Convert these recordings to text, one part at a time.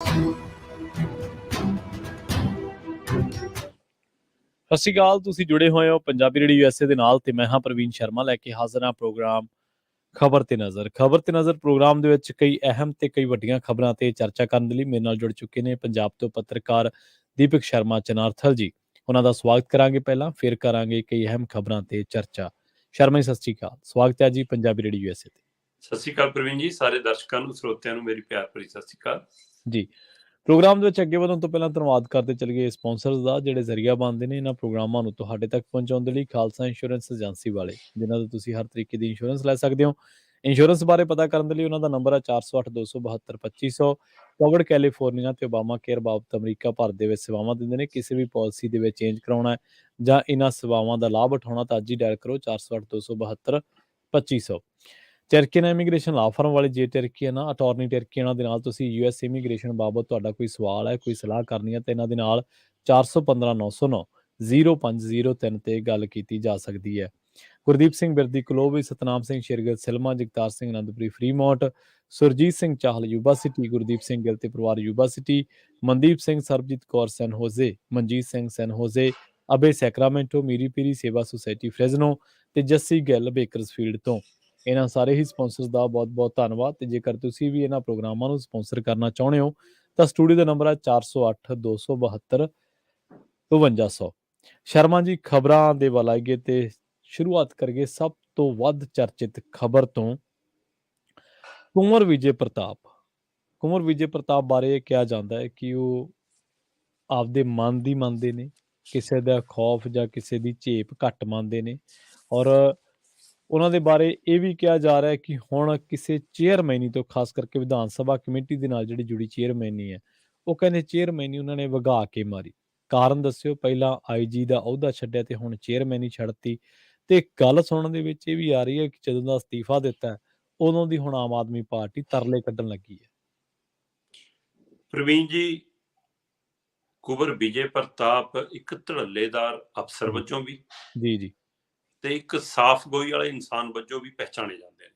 ਸਤਿ ਸ਼੍ਰੀ ਅਕਾਲ। ਤੁਸੀਂ ਜੁੜੇ ਹੋਏ ਹੋ ਪੰਜਾਬੀ ਰੇਡੀਓ USA ਦੇ ਨਾਲ ਤੇ ਮੈਂ ਹਾਂ ਪ੍ਰਵੀਨ ਸ਼ਰਮਾ ਲੈ ਕੇ ਹਾਜ਼ਰ ਹਾਂ ਪ੍ਰੋਗਰਾਮ ਖਬਰ ਤੇ ਨਜ਼ਰ ਪ੍ਰੋਗਰਾਮ ਦੇ ਵਿੱਚ ਕਈ ਅਹਿਮ ਤੇ ਕਈ ਵੱਡੀਆਂ ਖਬਰਾਂ ਤੇ ਚਰਚਾ ਕਰਨ ਦੇ ਲਈ ਮੇਰੇ ਨਾਲ ਜੁੜ ਚੁੱਕੇ ਨੇ ਪੰਜਾਬ ਤੋਂ ਪੱਤਰਕਾਰ ਦੀਪਕ ਸ਼ਰਮਾ ਚਨਾਰਥਲ ਜੀ। ਉਹਨਾਂ ਦਾ ਸਵਾਗਤ ਕਰਾਂਗੇ, ਪਹਿਲਾਂ ਫਿਰ ਕਰਾਂਗੇ ਕਈ ਅਹਿਮ ਖਬਰਾਂ ਤੇ ਚਰਚਾ। ਸ਼ਰਮਾ ਜੀ ਸਤਿ ਸ਼੍ਰੀ ਅਕਾਲ, ਸਵਾਗਤ ਹੈ ਜੀ ਪੰਜਾਬੀ ਰੇਡੀਓ USA ਤੇ। ਸਤਿ ਸ਼੍ਰੀ ਅਕਾਲ ਪ੍ਰਵੀਨ ਜੀ, ਸਾਰੇ ਦਰਸ਼ਕਾਂ ਨੂੰ ਸਰੋਤਿਆਂ ਨੂੰ ਮੇਰੀ ਪਿਆਰ ਭਰੀ ਸਤਿ ਸ਼੍ਰੀ ਅਕਾਲ ਜੀ। ਪ੍ਰੋਗਰਾਮ ਦੇ ਵਿੱਚ ਅੱਗੇ ਵਧਣ ਤੋਂ ਪਹਿਲਾਂ ਧੰਨਵਾਦ ਕਰਦੇ ਚਲੀਏ ਸਪਾਂਸਰਸ ਦਾ, ਜਿਹੜੇ ਜ਼ਰੀਆ ਬਣਦੇ ਨੇ ਇਹਨਾਂ ਪ੍ਰੋਗਰਾਮਾਂ ਨੂੰ ਤੁਹਾਡੇ ਤੱਕ ਪਹੁੰਚਾਉਣ ਦੇ ਲਈ। ਖਾਲਸਾ ਇੰਸ਼ੋਰੈਂਸ ਏਜੰਸੀ ਵਾਲੇ, ਜਿਨ੍ਹਾਂ ਤੋਂ ਤੁਸੀਂ ਹਰ ਤਰੀਕੇ ਦੀ ਇੰਸ਼ੋਰੈਂਸ ਲੈ ਸਕਦੇ ਹੋ। ਇੰਸ਼ੋਰੈਂਸ ਬਾਰੇ ਪਤਾ ਕਰਨ ਦੇ ਲਈ ਉਹਨਾਂ ਦਾ ਨੰਬਰ ਹੈ 408-272-2500। ਕਵਰਡ ਕੈਲੀਫੋਰਨੀਆ ਤੇ ਓਬਾਮਾ ਕੇਅਰ ਬਾਬਤ ਅਮਰੀਕਾ ਭਰ ਦੇ ਵਿੱਚ ਸੇਵਾਵਾਂ ਦਿੰਦੇ ਨੇ। ਕਿਸੇ ਵੀ ਪਾਲਿਸੀ ਦੇ ਵਿੱਚ ਚੇਂਜ ਕਰਾਉਣਾ ਹੈ ਜਾਂ ਇਹਨਾਂ ਸੇਵਾਵਾਂ ਦਾ ਲਾਭ ਉਠਾਉਣਾ ਤਾਂ ਅੱਜ ਹੀ ਡਾਇਲ ਕਰੋ 408-272-2500। ਟਰਕੀ ਨਾਲ ਇਮੀਗ੍ਰੇਸ਼ਨ ਲਾ ਫਰਮ ਵਾਲੇ ਜੇ ਟਰਕੀ ਹੈ ਨਾ ਅਟਾਰਨੀ ਟਰਕੀ, ਇਹਨਾਂ ਦੇ ਨਾਲ ਤੁਸੀਂ US ਇਮੀਗ੍ਰੇਸ਼ਨ ਬਾਬਤ ਤੁਹਾਡਾ ਕੋਈ ਸਵਾਲ ਹੈ, ਕੋਈ ਸਲਾਹ ਕਰਨੀ ਹੈ ਤਾਂ ਇਹਨਾਂ ਦੇ ਨਾਲ 415-909-0503 ਤੇ ਗੱਲ ਕੀਤੀ ਜਾ ਸਕਦੀ ਹੈ। Gurdeep Singh Birdi Clovis, Satnam Singh Shergill Selma, Jagtar Singh Anandpuri Fremont, Surjit Singh Chahal Yuba City, Gurdeep Singh Gill ਤੇ ਪਰਿਵਾਰ Yuba City, Mandeep Singh, Sarabjit Kaur San Jose, Manjit Singh San Jose, ਅਬੇ Sacramento, Miri Piri Seva society Fresno ਤੇ ਜੱਸੀ ਗਿੱਲ ਬੇਕਰਸਫੀਲਡ ਤੋਂ। ਇਹਨਾਂ ਸਾਰੇ ਹੀ ਸਪਾਂਸਰਸ ਦਾ ਬਹੁਤ-ਬਹੁਤ ਧੰਨਵਾਦ। ਤੇ ਜੇਕਰ ਤੁਸੀਂ ਵੀ ਇਹਨਾਂ ਪ੍ਰੋਗਰਾਮਾਂ ਨੂੰ ਸਪਾਂਸਰ ਕਰਨਾ ਚਾਹੁੰਦੇ ਹੋ ਤਾਂ ਸਟੂਡੀਓ ਦਾ ਨੰਬਰ ਹੈ 408-272-5200। ਸ਼ਰਮਾ ਜੀ, ਖਬਰਾਂ ਦੇ ਵੱਲ ਆਈਏ ਤੇ ਸ਼ੁਰੂਆਤ ਕਰੀਏ ਸਭ ਤੋਂ ਵੱਧ ਚਰਚਿਤ ਖਬਰ ਤੋਂ। ਕੁੰਵਰ ਵਿਜੇ ਪ੍ਰਤਾਪ ਬਾਰੇ ਕਿਹਾ ਜਾਂਦਾ ਹੈ ਕਿ ਉਹ ਆਪਦੇ ਮਨ ਦੀ ਮੰਨਦੇ ਨੇ, ਕਿਸੇ ਦਾ ਖੌਫ ਜਾਂ ਕਿਸੇ ਦੀ ਝੇਪ ਘੱਟ ਮੰਨਦੇ ਨੇ। ਔਰ ਉਹਨਾਂ ਦੇ ਬਾਰੇ ਇਹ ਵੀ ਕਿਹਾ ਜਾ ਰਿਹਾ ਹੈ ਕਿ ਹੁਣ ਕਿਸੇ ਚੇਅਰਮੈਨੀ ਤੋਂ, ਖਾਸ ਕਰਕੇ ਵਿਧਾਨ ਸਭਾ ਕਮੇਟੀ ਦੇ ਨਾਲ ਜਿਹੜੀ ਜੁੜੀ ਚੇਅਰਮੈਨੀ ਹੈ, ਉਹ ਕਹਿੰਦੇ ਚੇਅਰਮੈਨੀ ਉਹਨਾਂ ਨੇ ਵਗਾ ਕੇ ਮਾਰੀ। ਕਾਰਨ ਦੱਸਿਓ। ਪਹਿਲਾਂ IG ਦਾ ਅਹੁਦਾ ਛੱਡਿਆ ਤੇ ਹੁਣ ਚੇਅਰਮੈਨੀ ਛੱਡਤੀ। ਤੇ ਗੱਲ ਸੁਣਨ ਦੇ ਵਿੱਚ ਇਹ ਵੀ ਆ ਰਹੀ ਹੈ ਕਿ ਜਦੋਂ ਦਾ ਅਸਤੀਫਾ ਦਿੱਤਾ ਉਦੋਂ ਦੀ ਹੁਣ ਆਮ ਆਦਮੀ ਪਾਰਟੀ ਤਰਲੇ ਕੱਢਣ ਲੱਗੀ ਹੈ। ਪ੍ਰਵੀਨ ਜੀ, ਕੁੰਵਰ ਵਿਜੇ ਪ੍ਰਤਾਪ ਇੱਕ ਧੜੱਲੇਦਾਰ ਅਫਸਰ ਵਜੋਂ ਵੀ ਜੀ ਤੇ ਇੱਕ ਸਾਫ਼ ਗੋਈ ਵਾਲੇ ਇਨਸਾਨ ਵਜੋਂ ਵੀ ਪਹਿਚਾਣੇ ਜਾਂਦੇ ਨੇ।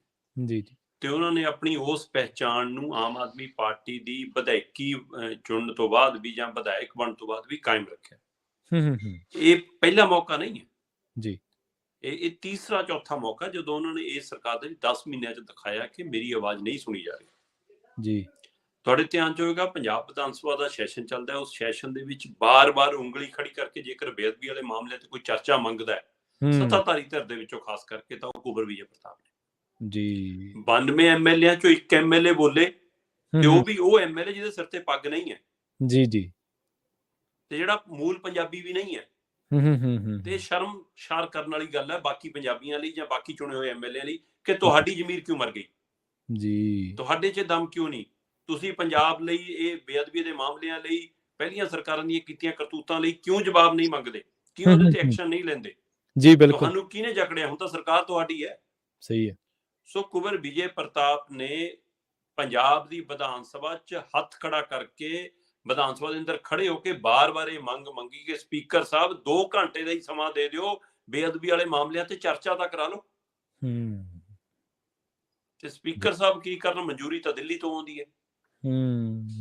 ਜੀ ਤੇ ਉਹਨਾਂ ਨੇ ਆਪਣੀ ਉਸ ਪਹਿਚਾਣ ਨੂੰ ਆਮ ਆਦਮੀ ਪਾਰਟੀ ਦੀ ਵਿਧਾਇਕੀ ਚੁਣਨ ਤੋਂ ਬਾਅਦ ਵੀ ਜਾਂ ਵਿਧਾਇਕ ਬਣਨ ਤੋਂ ਬਾਅਦ ਵੀ ਕਾਇਮ ਰੱਖਿਆ। ਇਹ ਪਹਿਲਾ ਮੌਕਾ ਨਹੀਂ ਹੈ ਜੀ, ਇਹ ਤੀਸਰਾ ਚੌਥਾ ਮੌਕਾ ਜਦੋਂ ਉਹਨਾਂ ਨੇ ਇਸ ਸਰਕਾਰ ਦੇ 10 ਮਹੀਨਿਆਂ 'ਚ ਦਿਖਾਇਆ ਕਿ ਮੇਰੀ ਆਵਾਜ਼ ਨਹੀਂ ਸੁਣੀ ਜਾ ਰਹੀ ਜੀ। ਤੁਹਾਡੇ ਧਿਆਨ 'ਚ ਹੋਏਗਾ, ਪੰਜਾਬ ਵਿਧਾਨ ਸਭਾ ਦਾ ਸੈਸ਼ਨ ਚੱਲਦਾ ਹੈ। ਉਸ ਸੈਸ਼ਨ ਦੇ ਵਿੱਚ ਬਾਰ-ਬਾਰ ਉਂਗਲੀ ਖੜੀ ਕਰਕੇ ਜੇਕਰ ਬੇਅਦਬੀ ਵਾਲੇ ਮਾਮਲੇ ਤੇ ਕੋਈ ਚਰਚਾ ਮੰਗਦਾ ਹੈ ਸੱਤਾਧਾਰੀ ਧਿਰ ਦੇ ਵਿੱਚੋਂ, ਖਾਸ ਕਰਕੇ ਤਾਂ ਉਹ ਕੁੰਵਰ ਵਿਜੇ ਪ੍ਰਤਾਪ ਨੇ ਜੀ। 92 MLA ਚੋਂ ਇੱਕ MLA ਬੋਲੇ ਤੇ ਉਹ ਵੀ ਉਹ MLA ਜਿਹਦੇ ਸਿਰ ਤੇ ਪੱਗ ਨਹੀਂ ਹੈ ਜੀ ਤੇ ਜਿਹੜਾ ਮੂਲ ਪੰਜਾਬੀ ਵੀ ਨਹੀਂ ਹੈ। ਤੇ ਸ਼ਰਮਸ਼ਾਰ ਕਰਨ ਵਾਲੀ ਗੱਲ ਹੈ ਬਾਕੀ ਪੰਜਾਬੀਆਂ ਲਈ ਜਾਂ ਬਾਕੀ ਚੁਣੇ ਹੋਏ MLA ਲਈ ਕਿ ਤੁਹਾਡੀ ਜ਼ਮੀਰ ਕਿਉਂ ਮਰ ਗਈ ਜੀ, ਤੁਹਾਡੇ 'ਚ ਦਮ ਕਿਉਂ ਨਹੀਂ। ਤੁਸੀਂ ਪੰਜਾਬ ਲਈ, ਇਹ ਬੇਅਦਬੀ ਦੇ ਮਾਮਲਿਆਂ ਲਈ, ਪਹਿਲੀਆਂ ਸਰਕਾਰਾਂ ਦੀਆਂ ਕੀਤੀਆਂ ਕਰਤੂਤਾਂ ਲਈ ਕਿਉਂ ਜਵਾਬ ਨਹੀਂ ਮੰਗਦੇ, ਕਿਉਂ ਉਹਦੇ ਤੇ ਐਕਸ਼ਨ ਨਹੀਂ ਲੈਂਦੇ ਜੀ। ਬਿਲਕੁਲ, ਤੁਹਾਨੂੰ ਕਿਹਨੇ ਜਕੜਿਆ? ਹੁਣ ਤਾਂ ਸਰਕਾਰ ਤੁਹਾਡੀ ਹੈ। ਸਹੀ ਹੈ। ਸੋ ਕੁੰਵਰ ਵਿਜੇ ਪ੍ਰਤਾਪ ਨੇ ਪੰਜਾਬ ਦੀ ਵਿਧਾਨ ਸਭਾ 'ਚ ਹੱਥ ਖੜਾ ਕਰਕੇ ਵਿਧਾਨ ਸਭਾ ਦੇ ਅੰਦਰ ਖੜੇ ਹੋ ਕੇ ਬਾਰ-ਬਾਰ ਇਹ ਮੰਗ ਮੰਗੀ ਕਿ ਸਪੀਕਰ ਸਾਹਿਬ 2 ਘੰਟੇ ਦਾ ਹੀ ਸਮਾਂ ਦੇ ਦਿਓ, ਬੇਅਦਬੀ ਵਾਲੇ ਮਾਮਲਿਆਂ ਤੇ ਚਰਚਾ ਤਾਂ ਕਰਾ ਲਓ। ਤੇ ਸਪੀਕਰ ਸਾਹਿਬ ਕੀ ਕਰਨ? ਮਨਜ਼ੂਰੀ ਤਾਂ ਦਿੱਲੀ ਤੋਂ ਆਉਂਦੀ ਹੈ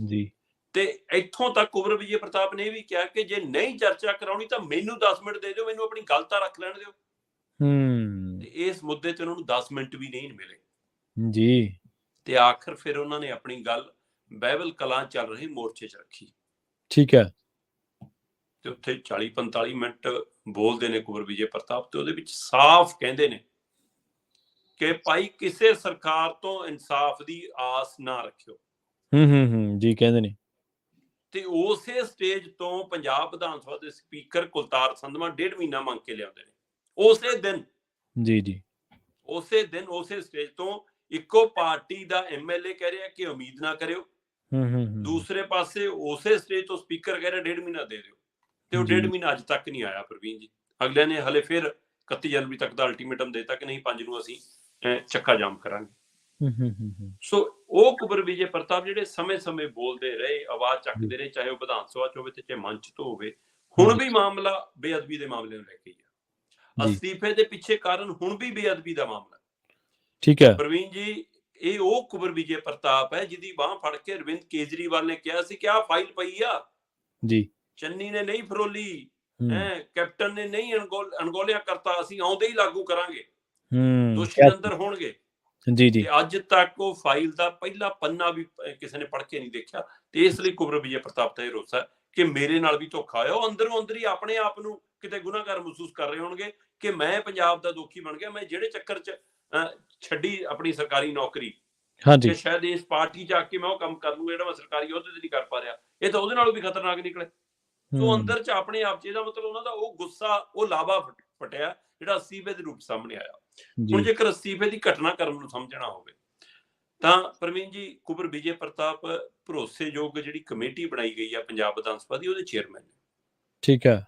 ਜੀ। ਤੇ ਇੱਥੋਂ ਤੱਕ ਕੁੰਵਰ ਵਿਜੇ ਪ੍ਰਤਾਪ ਨੇ ਇਹ ਵੀ ਕਿਹਾ ਕਿ ਜੇ ਨਹੀਂ ਚਰਚਾ ਕਰਾਉਣੀ ਤਾਂ ਮੈਨੂੰ 10 ਮਿੰਟ ਦੇ ਦਿਓ, ਮੈਨੂੰ ਆਪਣੀ ਗੱਲ ਤਾਂ ਰੱਖ ਲੈਣ ਦਿਓ। ਤੇ ਇਸ ਮੁੱਦੇ ਤੇ ਉਹਨਾਂ ਨੂੰ 10 ਮਿੰਟ ਵੀ ਨਹੀਂ ਮਿਲੇ ਜੀ। ਤੇ ਆਖਰ ਫਿਰ ਉਹਨਾਂ ਨੇ ਆਪਣੀ ਗੱਲ ਬਾਈਬਲ ਕਲਾਂ ਚੱਲ ਰਹੇ ਮੋਰਚੇ 'ਚ ਰੱਖੀ। ਠੀਕ ਹੈ। ਤੇ ਉੱਥੇ 40-45 ਮਿੰਟ ਬੋਲਦੇ ਨੇ ਕੁੰਵਰ ਵਿਜੇ ਪ੍ਰਤਾਪ ਤੇ ਉਹਦੇ ਵਿੱਚ ਸਾਫ਼ ਕਹਿੰਦੇ ਨੇ ਕਿ ਭਾਈ ਕਿਸੇ ਸਰਕਾਰ ਤੋਂ ਇਨਸਾਫ ਦੀ ਆਸ ਨਾ ਰੱਖਿਓ ਜੀ, ਕਹਿੰਦੇ ਨੇ। ਤੇ ਉਸੇ ਸਟੇਜ ਤੋਂ ਪੰਜਾਬ ਵਿਧਾਨ ਸਭਾ ਦੇ ਸਪੀਕਰ ਕੁਲਤਾਰ ਸੰਧਵਾ 1.5 ਮਹੀਨਾ ਮੰਗ ਕੇ ਲਿਆਉਂਦੇ ਨੇ। ਉਸੇ ਦਿਨ ਉਸੇ ਦਿਨ ਉਸੇ ਸਟੇਜ ਤੋਂ ਇੱਕੋ ਪਾਰਟੀ ਦਾ MLA ਕਹਿ ਰਿਹਾ ਕਿ ਉਮੀਦ ਨਾ ਕਰਿਓ, ਦੂਸਰੇ ਪਾਸੇ ਉਸੇ ਸਟੇਜ ਤੋਂ ਸਪੀਕਰ ਕਹਿ ਰਿਹਾ 1.5 ਮਹੀਨਾ ਦੇ ਦਿਓ। ਤੇ ਉਹ 1.5 ਮਹੀਨਾ ਅੱਜ ਤੱਕ ਨਹੀਂ ਆਇਆ ਪ੍ਰਵੀਨ ਜੀ। ਅਗਲਿਆਂ ਨੇ ਹਲੇ ਫਿਰ 31 ਜਨਵਰੀ ਤੱਕ ਦਾ ਅਲਟੀਮੇਟਮ ਦੇ ਦਿੱਤਾ ਕਿ ਨਹੀਂ 5 ਨੂੰ ਅਸੀਂ ਚੱਕਾ ਜਾਮ ਕਰਾਂਗੇ। ਸੋ ਉਹ ਕੁੰਵਰ ਵਿਜੇ ਪ੍ਰਤਾਪ ਜਿਹੜੇ ਸਮੇਂ-ਸਮੇਂ ਬੋਲਦੇ ਰਹੇ, ਆਵਾਜ਼ ਚੱਕਦੇ ਰਹੇ, ਚਾਹੇ ਉਹ ਵਿਧਾਨ ਸਭਾ 'ਚ ਹੋਵੇ ਤੇ ਚਾਹੇ ਮੰਚ ਤੋਂ ਹੋਵੇ। ਹੁਣ ਵੀ ਮਾਮਲਾ ਬੇਅਦਬੀ ਦੇ ਮਾਮਲੇ ਨੂੰ ਲੈ ਕੇ ਹੀ ਆ। ਅਸਤੀਫੇ ਦੇ ਪਿੱਛੇ ਕਾਰਨ ਹੁਣ ਵੀ ਬੇਅਦਬੀ ਦਾ ਮਾਮਲਾ। ਠੀਕ ਹੈ ਪ੍ਰਵੀਨ ਜੀ, ਇਹ ਉਹ ਕੁਬਰ ਵਿਜੇ ਪ੍ਰਤਾਪ ਹੈ ਜਿਹਦੀ ਬਾਂਹ ਫੜ ਕੇ ਅਰਵਿੰਦ ਕੇਜਰੀਵਾਲ ਨੇ ਕਿਹਾ ਸੀ ਕਿ ਆਹ ਫਾਈਲ ਪਈ ਆ ਜੀ, ਚੰਨੀ ਨੇ ਨਹੀਂ ਫਰੋਲੀ, ਕੈਪਟਨ ਨੇ ਨਹੀਂ ਅਣਗੌਲਿਆ ਕਰਤਾ, ਅਸੀਂ ਆਉਂਦੇ ਹੀ ਲਾਗੂ ਕਰਾਂਗੇ, ਦੋਸ਼ੀ ਅੰਦਰ ਹੋਣਗੇ। ਜੀ ਜੀ। ਤੇ ਅੱਜ ਤੱਕ ਉਹ ਫਾਈਲ ਦਾ ਪਹਿਲਾ ਪੰਨਾ ਵੀ ਕਿਸੇ ਨੇ ਪੜ੍ਹ ਕੇ ਨਹੀਂ ਦੇਖਿਆ। ਤੇ ਇਸ ਲਈ ਕੁਬਰ ਵਿਜੇ ਪ੍ਰਤਾਪ ਦਾ ਇਹ ਰੋਸ ਹੈ ਕਿ ਮੇਰੇ ਨਾਲ ਵੀ ਧੋਖਾ ਹੋਇਆ। ਉਹ ਅੰਦਰੋਂ ਅੰਦਰ ਹੀ ਆਪਣੇ ਆਪ ਨੂੰ ਕਿਤੇ ਗੁਨਾਹਗਾਰ ਮਹਿਸੂਸ ਕਰ ਰਹੇ ਹੋਣਗੇ ਕਿ ਮੈਂ ਪੰਜਾਬ ਦਾ ਦੋਖੀ ਬਣ ਗਿਆ, ਮੈਂ ਜਿਹੜੇ ਚੱਕਰ 'ਚ ਛੱਡੀ ਆਪਣੀ ਸਰਕਾਰੀ ਨੌਕਰੀ, ਕਿ ਸ਼ਾਇਦ ਇਸ ਪਾਰਟੀ 'ਚ ਆ ਕੇ ਮੈਂ ਉਹ ਕੰਮ ਕਰ ਲੂ ਜਿਹੜਾ ਮੈਂ ਸਰਕਾਰੀ ਅਹੁਦੇ ਤੇ ਨਹੀਂ ਕਰ ਪਾ ਰਿਹਾ, ਇਹ ਤਾਂ ਉਹਦੇ ਨਾਲੋਂ ਵੀ ਖਤਰਨਾਕ ਨਿਕਲੇ। ਸੋ ਅੰਦਰ 'ਚ ਆਪਣੇ ਆਪ 'ਚ ਇਹਦਾ ਮਤਲਬ ਉਹਨਾਂ ਦਾ ਉਹ ਗੁੱਸਾ, ਉਹ ਲਾਵਾ ਫਟਿਆ ਜਿਹੜਾ ਅਸਤੀਫੇ ਦੇ ਰੂਪ ਸਾਹਮਣੇ ਆਇਆ। ਹੁਣ ਜੇਕਰ ਅਸਤੀਫੇ ਦੀ ਘਟਨਾਕ੍ਰਮ ਨੂੰ ਸਮਝਣਾ ਹੋਵੇ ਤਾਂ ਪ੍ਰਵੀਨ ਜੀ, ਕੁਬਰ ਵਿਜੇ ਪ੍ਰਤਾਪ ਭਰੋਸੇਯੋਗ ਜਿਹੜੀ ਕਮੇਟੀ ਬਣਾਈ ਗਈ ਆ ਪੰਜਾਬ ਵਿਧਾਨ ਸਭਾ ਦੀ, ਉਹਦੇ ਚੇਅਰਮੈਨ ਨੇ। ਠੀਕ ਹੈ।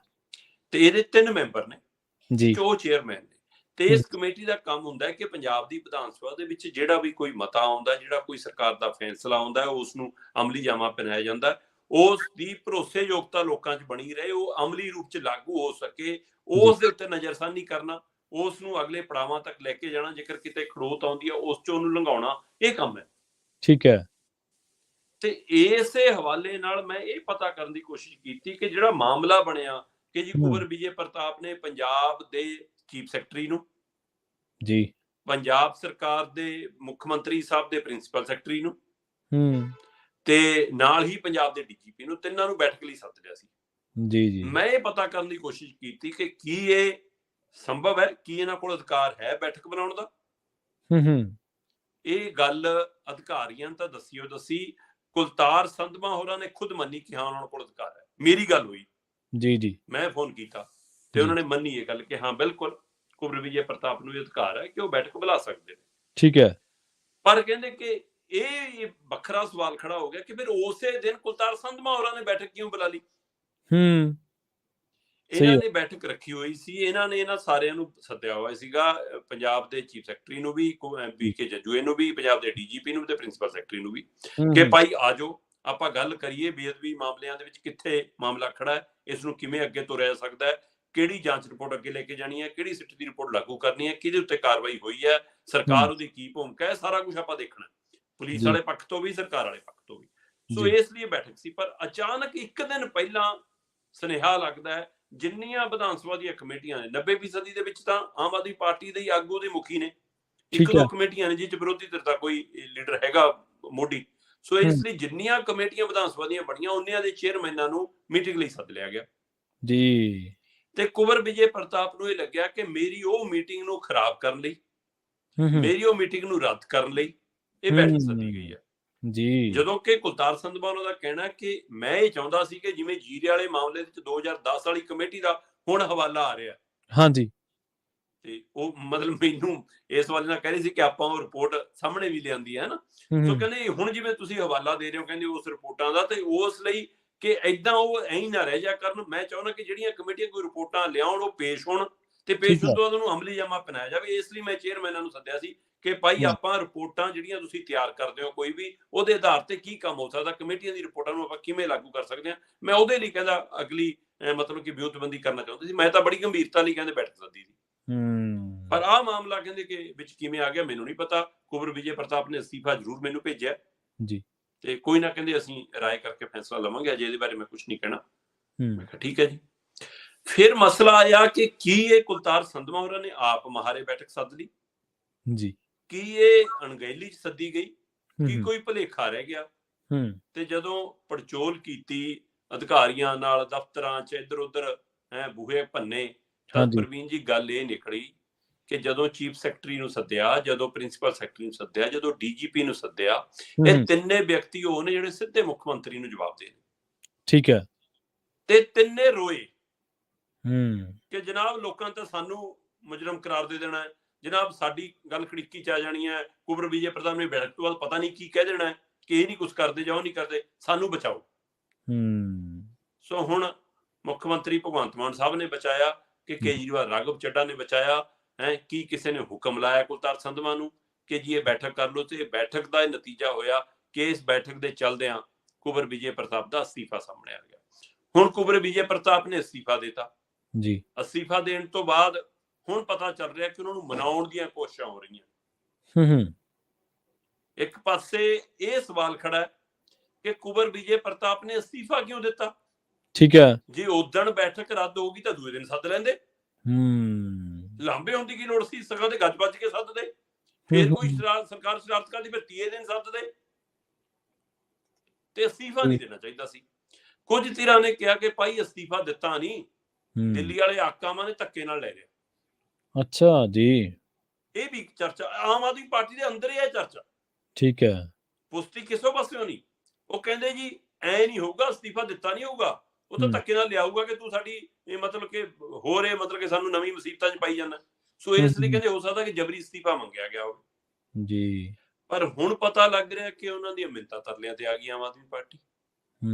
ਤੇ ਇਹਦੇ 3 ਮੈਂਬਰ ਨੇ ਜੀ, ਉਹ ਚੇਅਰਮੈਨ ਨੇ। ਤੇ ਇਸ ਕਮੇਟੀ ਦਾ ਕੰਮ ਹੁੰਦਾ ਹੈ ਕਿ ਪੰਜਾਬ ਦੀ ਵਿਧਾਨ ਸਭਾ ਦੇ ਵਿੱਚ ਜਿਹੜਾ ਵੀ ਕੋਈ ਮਤਾ ਆਉਂਦਾ, ਜਿਹੜਾ ਕੋਈ ਸਰਕਾਰ ਦਾ ਫੈਸਲਾ ਆਉਂਦਾ, ਉਸ ਨੂੰ ਅਮਲੀ ਜਾਮਾ ਪਹਿਨਾਇਆ ਜਾਂਦਾ, ਉਸ ਦੀ ਭਰੋਸੇਯੋਗਤਾ ਲੋਕਾਂ 'ਚ ਬਣੀ ਰਹੇ, ਉਹ ਅਮਲੀ ਰੂਪ 'ਚ ਲਾਗੂ ਹੋ ਸਕੇ, ਉਸ ਦੇ ਉੱਤੇ ਨਜ਼ਰਸਾਨੀ ਕਰਨਾ, ਉਸ ਨੂੰ ਅਗਲੇ ਪੜਾਵਾਂ ਤੱਕ ਲੈ ਕੇ ਜਾਣਾ, ਜੇਕਰ ਕਿਤੇ ਖੜੋਤ ਆਉਂਦੀ ਹੈ ਉਸ 'ਚ ਉਹਨੂੰ ਲੰਘਾਉਣਾ, ਇਹ ਕੰਮ ਹੈ। ਠੀਕ ਹੈ। ਤੇ ਇਸੇ ਹਵਾਲੇ ਨਾਲ ਮੈਂ ਇਹ ਪਤਾ ਕਰਨ ਦੀ ਕੋਸ਼ਿਸ਼ ਕੀਤੀ ਕਿ ਜਿਹੜਾ ਮਾਮਲਾ ਬਣਿਆ ਕਿ ਜੀ ਕੁਬਰ ਵਿਜੇ ਪ੍ਰਤਾਪ ਨੇ ਪੰਜਾਬ ਦੇ ਚੀਫ ਸੈਕਟਰੀ ਨੂੰ ਜੀ, ਪੰਜਾਬ ਸਰਕਾਰ ਦੇ ਮੁੱਖ ਮੰਤਰੀ ਸਾਹਿਬ ਦੇ ਪ੍ਰਿੰਸੀਪਲ ਸੈਕਟਰੀ ਨੂੰ ਤੇ ਨਾਲ ਹੀ ਪੰਜਾਬ ਦੇ ਡੀਜੀਪੀ ਨੂੰ, ਤਿੰਨਾਂ ਨੂੰ ਬੈਠਕ ਲਈ ਸੱਦ ਲਿਆ ਸੀ। ਜੀ ਜੀ। ਮੈਂ ਇਹ ਪਤਾ ਕਰਨ ਦੀ ਕੋਸ਼ਿਸ਼ ਕੀਤੀ ਕਿ ਕੀ ਇਹ ਸੰਭਵ ਹੈ, ਕੀ ਇਹਨਾਂ ਕੋਲ ਅਧਿਕਾਰ ਹੈ ਬੈਠਕ ਬਣਾਉਣ ਦਾ। ਇਹ ਗੱਲ ਅਧਿਕਾਰੀਆਂ ਤਾਂ ਦੱਸੀ, ਕੁਲਤਾਰ ਸੰਧਵਾ ਹੋਰਾਂ ਨੇ ਖੁਦ ਮੰਨੀ ਕਿ ਹਾਂ ਉਹਨਾਂ ਕੋਲ ਅਧਿਕਾਰ ਹੈ। ਮੇਰੀ ਗੱਲ ਹੋਈ ਜੀ ਜੀ, ਮੈਂ ਫੋਨ ਕੀਤਾ ਤੇ ਉਹਨਾਂ ਨੇ ਮੰਨੀ ਇਹ ਗੱਲ ਕਿ ਹਾਂ ਬਿਲਕੁਲ ਕੁਬਰ ਵਿਜੇ ਪ੍ਰਤਾਪ ਨੂੰ ਇਹ ਅਧਿਕਾਰ ਹੈ ਕਿ ਉਹ ਬੈਠਕ ਬੁਲਾ ਸਕਦੇ ਨੇ। ਠੀਕ ਹੈ। ਪਰ ਕਹਿੰਦੇ ਕਿ ਇਹ ਵੱਖਰਾ ਸਵਾਲ ਖੜਾ ਹੋ ਗਿਆ ਕਿ ਫਿਰ ਉਸੇ ਦਿਨ ਕੁਲਤਾਰ ਸੰਧਵਾ ਹੋਰਾਂ ਨੇ ਬੈਠਕ ਕਿਉਂ ਬੁਲਾ ਲਈ। ਇਹਨਾਂ ਨੇ ਬੈਠਕ ਰੱਖੀ ਹੋਈ ਸੀ, ਇਹਨਾਂ ਨੇ ਇਹਨਾਂ ਸਾਰਿਆਂ ਨੂੰ ਸੱਦਿਆ ਹੋਇਆ ਸੀਗਾ, ਪੰਜਾਬ ਦੇ ਚੀਫ ਸੈਕਟਰੀ ਨੂੰ ਵੀ, BK ਜੱਜੂਏ ਨੂੰ ਵੀ, ਪੰਜਾਬ ਦੇ ਡੀਜੀਪੀ ਨੂੰ ਤੇ ਪ੍ਰਿੰਸੀਪਲ ਸੈਕਟਰੀ ਨੂੰ ਵੀ, ਕਿ ਭਾਈ ਆਜੋ ਆਪਾਂ ਗੱਲ ਕਰੀਏ ਬੇਅਦਬੀ ਮਾਮਲਿਆਂ ਦੇ ਵਿੱਚ ਕਿੱਥੇ ਮਾਮਲਾ ਖੜਾ ਹੈ, ਇਸ ਨੂੰ ਕਿਵੇਂ ਅੱਗੇ ਤੋਰਿਆ ਜਾ ਸਕਦਾ ਹੈ, ਕਿਹੜੀ ਜਾਂਚ ਰਿਪੋਰਟ ਅੱਗੇ ਲੈ ਕੇ ਜਾਣੀ ਹੈ, ਕਿਹੜੀ ਸਿੱਟ ਦੀ ਰਿਪੋਰਟ ਲਾਗੂ ਕਰਨੀ ਹੈ, ਕਿਹਦੇ ਉੱਤੇ ਕਾਰਵਾਈ ਹੋਈ ਹੈ, ਸਰਕਾਰ ਉਹਦੀ ਕੀ ਭੂਮਿਕਾ ਹੈ, ਸਾਰਾ ਕੁਝ ਆਪਾਂ ਦੇਖਣਾ, ਪੁਲਿਸ ਵਾਲੇ ਪੱਖ ਤੋਂ ਵੀ, ਸਰਕਾਰ ਵਾਲੇ ਪੱਖ ਤੋਂ ਵੀ। ਸੋ ਇਸ ਲਈ ਬੈਠਕ ਸੀ। ਪਰ ਅਚਾਨਕ ਇੱਕ ਦਿਨ ਪਹਿਲਾਂ ਸੁਨੇਹਾ ਲੱਗਦਾ ਹੈ, ਜਿੰਨੀਆਂ ਵਿਧਾਨ ਸਭਾ ਦੀਆਂ ਕਮੇਟੀਆਂ ਨੇ 90% ਦੇ ਵਿੱਚ ਤਾਂ ਆਮ ਆਦਮੀ ਪਾਰਟੀ ਦੇ ਆਗੂ ਦੇ ਮੁਖੀ ਨੇ, 1-2 ਕਮੇਟੀਆਂ ਨੇ ਜਿਹ ਚ ਵਿਰੋਧੀ ਧਿਰ ਦਾ ਕੋਈ ਲੀਡਰ ਹੈਗਾ ਮੋਢੀ। ਸੋ ਇਸ ਲਈ ਜਿੰਨੀਆਂ ਕਮੇਟੀਆਂ ਵਿਧਾਨ ਸਭਾ ਦੀਆਂ ਬਣੀਆਂ, ਉਹਨਿਆਂ ਦੇ ਚੇਅਰਮੈਨਾਂ ਨੂੰ ਮੀਟਿੰਗ ਲਈ ਸੱਦ ਲਿਆ ਗਿਆ ਜੀ। ਤੇ ਕੁਬਰ ਵਿਜੇ ਪ੍ਰਤਾਪ ਨੂੰ ਇਹ ਲੱਗਿਆ ਕਿ ਮੇਰੀ ਉਹ ਮੀਟਿੰਗ ਨੂੰ ਖਰਾਬ ਕਰਨ ਲਈ, ਮੇਰੀ ਉਹ ਮੀਟਿੰਗ ਨੂੰ ਰੱਦ ਕਰਨ ਲਈ ਇਹ ਬੈਠਕ ਸੱਦੀ ਗਈ ਹੈ ਜੀ। ਜਦੋਂ ਕਿ ਕੁਲਤਾਰ ਸੰਧਵਾ ਉਹਨਾਂ ਦਾ ਕਹਿਣਾ ਕਿ ਮੈਂ ਇਹ ਚਾਹੁੰਦਾ ਸੀ ਕਿ ਜਿਵੇਂ ਜੀਰੇ ਵਾਲੇ ਮਾਮਲੇ ਵਿੱਚ 2010 ਵਾਲੀ ਕਮੇਟੀ ਦਾ ਹੁਣ ਹਵਾਲਾ ਆ ਰਿਹਾ, ਹਾਂਜੀ, ਤੇ ਉਹ ਮਤਲਬ ਮੈਨੂੰ ਇਸ ਵਾਲੇ ਨਾਲ ਕਹਿ ਰਹੀ ਸੀ ਕਿ ਆਪਾਂ ਉਹ ਰਿਪੋਰਟ ਸਾਹਮਣੇ ਵੀ ਲਿਆਂਦੀ ਹੈ ਨਾ। ਸੋ ਕਹਿੰਦੇ ਹੁਣ ਜਿਵੇਂ ਤੁਸੀਂ ਹਵਾਲਾ ਦੇ ਰਹੇ ਹੋ ਕਹਿੰਦੇ ਉਸ ਰਿਪੋਰਟਾਂ ਦਾ, ਤੇ ਉਸ ਲਈ ਕਿ ਏਦਾਂ ਉਹ ਐਂ ਹੀ ਨਾ ਰਹਿ ਜਾ ਕਰਨ, ਮੈਂ ਚਾਹੁੰਦਾ ਕਿ ਜਿਹੜੀਆਂ ਕਮੇਟੀਆਂ ਕੋਈ ਰਿਪੋਰਟਾਂ ਲਿਆਉਣ ਉਹ ਪੇਸ਼ ਹੋਣ, ਤੇ ਪੇਸ਼ ਹੋਣ ਤੋਂ ਬਾਅਦ ਉਹਨੂੰ ਅਮਲੀ ਜਾਮਾ ਪਹਿਨਾਇਆ ਜਾਵੇ। ਇਸ ਲਈ ਮੈਂ ਚੇਅਰਮੈਨਾਂ ਨੂੰ ਸੱਦਿਆ ਸੀ ਕਿ ਭਾਈ ਆਪਾਂ ਰਿਪੋਰਟਾਂ ਜਿਹੜੀਆਂ ਤੁਸੀਂ ਤਿਆਰ ਕਰਦੇ ਹੋ ਕੋਈ ਵੀ, ਉਹਦੇ ਆਧਾਰ ਤੇ ਕੀ ਕੰਮ ਹੋ ਸਕਦਾ, ਕਮੇਟੀਆਂ ਦੀ ਰਿਪੋਰਟਾਂ ਨੂੰ ਆਪਾਂ ਕਿਵੇਂ ਲਾਗੂ ਕਰ ਸਕਦੇ ਹਾਂ। ਮੈਂ ਉਹਦੇ ਲਈ ਕਹਿੰਦਾ ਅਗਲੀ ਮਤਲਬ ਕਿ ਵਿਉਂਤਬੰਦੀ ਕਰਨਾ ਚਾਹੁੰਦੀ ਸੀ। ਮੈਂ ਤਾਂ ਬੜੀ ਗੰਭੀਰਤਾ ਲਈ ਕਹਿੰਦੇ ਬੈਠਕ ਸੱਦੀ ਸੀ, ਪਰ ਆਹ ਮਾਮਲਾ ਕਹਿੰਦੇ ਕਿ ਵਿੱਚ ਕਿਵੇਂ ਆ ਗਿਆ ਮੈਨੂੰ ਨਹੀਂ ਪਤਾ। ਕੁਬਰ ਵਿਜੇ ਪ੍ਰਤਾਪ ਨੇ ਅਸਤੀਫਾ ਜ਼ਰੂਰ ਮੈਨੂੰ ਭੇਜਿਆ ਜੀ, ਤੇ ਕੋਈ ਨਾ ਕਹਿੰਦੇ ਅਸੀਂ ਰਾਏ ਕਰਕੇ ਫੈਸਲਾ ਲਵਾਂਗੇ, ਅਜੇ ਇਹਦੇ ਬਾਰੇ ਮੈਂ ਕੁਝ ਨਹੀਂ ਕਹਿਣਾ। ਮੈਂ ਕਿਹਾ ਠੀਕ ਹੈ ਜੀ। ਫਿਰ ਮਸਲਾ ਆਇਆ ਕਿ ਕੀ ਇਹ ਕੁਲਤਾਰ ਸੰਧਵਾ ਹੋਰਾਂ ਨੇ ਆਪ ਮਹਾਰੇ ਬੈਠਕ ਸੱਦ ਲਈ ਜੀ, ਕੀ ਇਹ ਅਣਗਹਿਲੀ ਚ ਸੱਦੀ ਗਈ, ਕੀ ਕੋਈ ਭੁਲੇਖਾ ਰਹਿ ਗਿਆ। ਤੇ ਜਦੋਂ ਪੜਚੋਲ ਕੀਤੀ ਅਧਿਕਾਰੀਆਂ ਨਾਲ, ਦਫ਼ਤਰਾਂ ਚ ਇੱਧਰ ਉੱਧਰ ਬੂਹੇ ਭੰਨੇ, ਤਾਂ ਪ੍ਰਵੀਨ ਜੀ ਗੱਲ ਇਹ ਨਿਕਲੀ ਕਿ ਜਦੋਂ ਚੀਫ ਸੈਕਟਰੀ ਨੂੰ ਸੱਦਿਆ, ਜਦੋਂ ਪ੍ਰਿੰਸੀਪਲ ਸੈਕਟਰੀ ਨੂੰ ਸੱਦਿਆ, ਜਦੋਂ ਡੀਜੀਪੀ ਨੂੰ ਸੱਦਿਆ, ਇਹ ਤਿੰਨੇ ਵਿਅਕਤੀ ਉਹ ਨੇ ਜਿਹੜੇ ਸਿੱਧੇ ਮੁੱਖ ਮੰਤਰੀ ਨੂੰ ਜਵਾਬ ਦੇ। ਠੀਕ ਹੈ। ਤੇ ਤਿੰਨੇ ਰੋਏ ਕਿ ਜਨਾਬ ਲੋਕਾਂ ਤਾਂ ਸਾਨੂੰ ਮੁਜਰਮ ਕਰਾਰ ਦੇ ਦੇਣਾ ਹੈ, ਜਨਾਬ ਸਾਡੀ ਗੱਲ ਖੜਿੱਕੀ ਚ ਆ ਜਾਣੀ ਹੈ, ਕੁਬਰ ਵਿਜੇ ਪ੍ਰਤਾਪ ਨੇ ਬੈਠਕ ਤੋਂ ਬਾਅਦ ਪਤਾ ਨਹੀਂ ਕੀ ਕਹਿ ਦੇਣਾ ਹੈ ਕਿ ਇਹ ਨਹੀਂ ਕੁਛ ਕਰਦੇ ਜਾਂ ਉਹ ਨਹੀਂ ਕਰਦੇ, ਸਾਨੂੰ ਬਚਾਓ। ਸੋ ਹੁਣ ਮੁੱਖ ਮੰਤਰੀ ਭਗਵੰਤ ਮਾਨ ਸਾਹਿਬ ਨੇ ਬਚਾਇਆ ਕਿ ਕੇਜਰੀਵਾਲ ਰਾਘਵ ਚੱਡਾ ਨੇ ਬਚਾਇਆ ਹੈ, ਕੀ ਕਿਸੇ ਨੇ ਹੁਕਮ ਲਾਇਆ ਕੁਲਤਾਰ ਸੰਧਵਾ ਨੂੰ ਕਿ ਜੀ ਇਹ ਬੈਠਕ ਕਰ ਲਓ। ਤੇ ਬੈਠਕ ਦਾ ਇਹ ਨਤੀਜਾ ਹੋਇਆ ਕਿ ਇਸ ਬੈਠਕ ਦੇ ਚੱਲਦਿਆਂ ਕੁਬਰ ਵਿਜੇ ਪ੍ਰਤਾਪ ਦਾ ਅਸਤੀਫਾ ਸਾਹਮਣੇ ਆ ਗਿਆ। ਹੁਣ ਕੁਬਰ ਵਿਜੇ ਪ੍ਰਤਾਪ ਨੇ ਅਸਤੀਫਾ ਦਿੱਤਾ ਜੀ। ਅਸਤੀਫਾ ਦੇਣ ਤੋਂ ਬਾਅਦ ਹੁਣ ਪਤਾ ਚੱਲ ਰਿਹਾ ਕਿ ਉਹਨਾਂ ਨੂੰ ਮਨਾਉਣ ਦੀਆਂ ਕੋਸ਼ਿਸ਼ਾਂ ਹੋ ਰਹੀਆਂ। ਇੱਕ ਪਾਸੇ ਇਹ ਸਵਾਲ ਖੜਾ ਹੈ ਕਿ ਕੁੰਵਰ ਵਿਜੇ ਪ੍ਰਤਾਪ ਨੇ ਅਸਤੀਫਾ ਕਿਉਂ ਦਿੱਤਾ। ਠੀਕ ਹੈ। ਜੇ ਉਦਣ ਬੈਠਕ ਰੱਦ ਹੋਊਗੀ ਤਾਂ ਦੂਏ ਦਿਨ ਸੱਦ ਲੈਂਦੇ। ਲਾਂਬੇ ਹੋਣ ਦੀ ਕੀ ਲੋੜ ਸੀ, ਸਗੋਂ ਤੇ ਗੱਜ ਵੱਜ ਕੇ ਸੱਦਦੇ। ਫਿਰ ਕੋਈ ਸਰਕਾਰ ਸ਼ਰਾਰਤ ਕਰਦੀ, ਫਿਰ ਤੀਏ ਦਿਨ ਸੱਦਦੇ। ਤੇ ਅਸਤੀਫਾ ਨਹੀਂ ਦੇਣਾ ਚਾਹੀਦਾ ਸੀ। ਕੁਝ ਧਿਰਾਂ ਨੇ ਕਿਹਾ ਕਿ ਭਾਈ ਅਸਤੀਫਾ ਦਿੱਤਾ ਨਹੀਂ, ਦਿੱਲੀ ਵਾਲੇ ਆਕਾਵਾਂ ਨੇ ਧੱਕੇ ਨਾਲ ਲੈ ਲਿਆ। ਅੱਛਾ ਜੀ। ਇਹ ਵੀ ਚਰਚਾ ਆਮ ਆਦਮੀ ਪਾਰਟੀ ਦੇ ਅੰਦਰ ਹੀ ਹੈ ਚਰਚਾ। ਠੀਕ ਹੈ। ਪੁਸ਼ਟੀ ਕਿਸੇ ਪਾਸਿਓਂ ਨਹੀਂ। ਉਹ ਕਹਿੰਦੇ ਜੀ ਐ ਨਹੀਂ ਹੋਊਗਾ, ਅਸਤੀਫਾ ਦਿੱਤਾ ਨਹੀਂ ਹੋਊਗਾ, ਉਹ ਤਾਂ ਧੱਕੇ ਨਾਲ ਲਿਆਊਗਾ ਕਿ ਤੂੰ ਸਾਡੀ ਇਹ ਮਤਲਬ ਕਿ ਹੋਰ ਇਹ ਮਤਲਬ ਕਿ ਸਾਨੂੰ ਨਵੀਂ ਮੁਸੀਬਤਾਂ 'ਚ ਪਾਈ ਜਾਂਦਾ। ਸੋ ਇਸ ਲਈ ਕਹਿੰਦੇ ਹੋ ਸਕਦਾ ਕਿ ਜਬਰੀ ਅਸਤੀਫਾ ਮੰਗਿਆ ਗਿਆ ਹੋਵੇ ਜੀ। ਪਰ ਹੁਣ ਪਤਾ ਲੱਗ ਰਿਹਾ ਕਿ ਉਹਨਾਂ ਦੀਆਂ ਮਿੰਨਤਾਂ ਤਰਲਿਆਂ ਤੇ ਆ ਗਈ ਆਮ ਆਦਮੀ ਪਾਰਟੀ।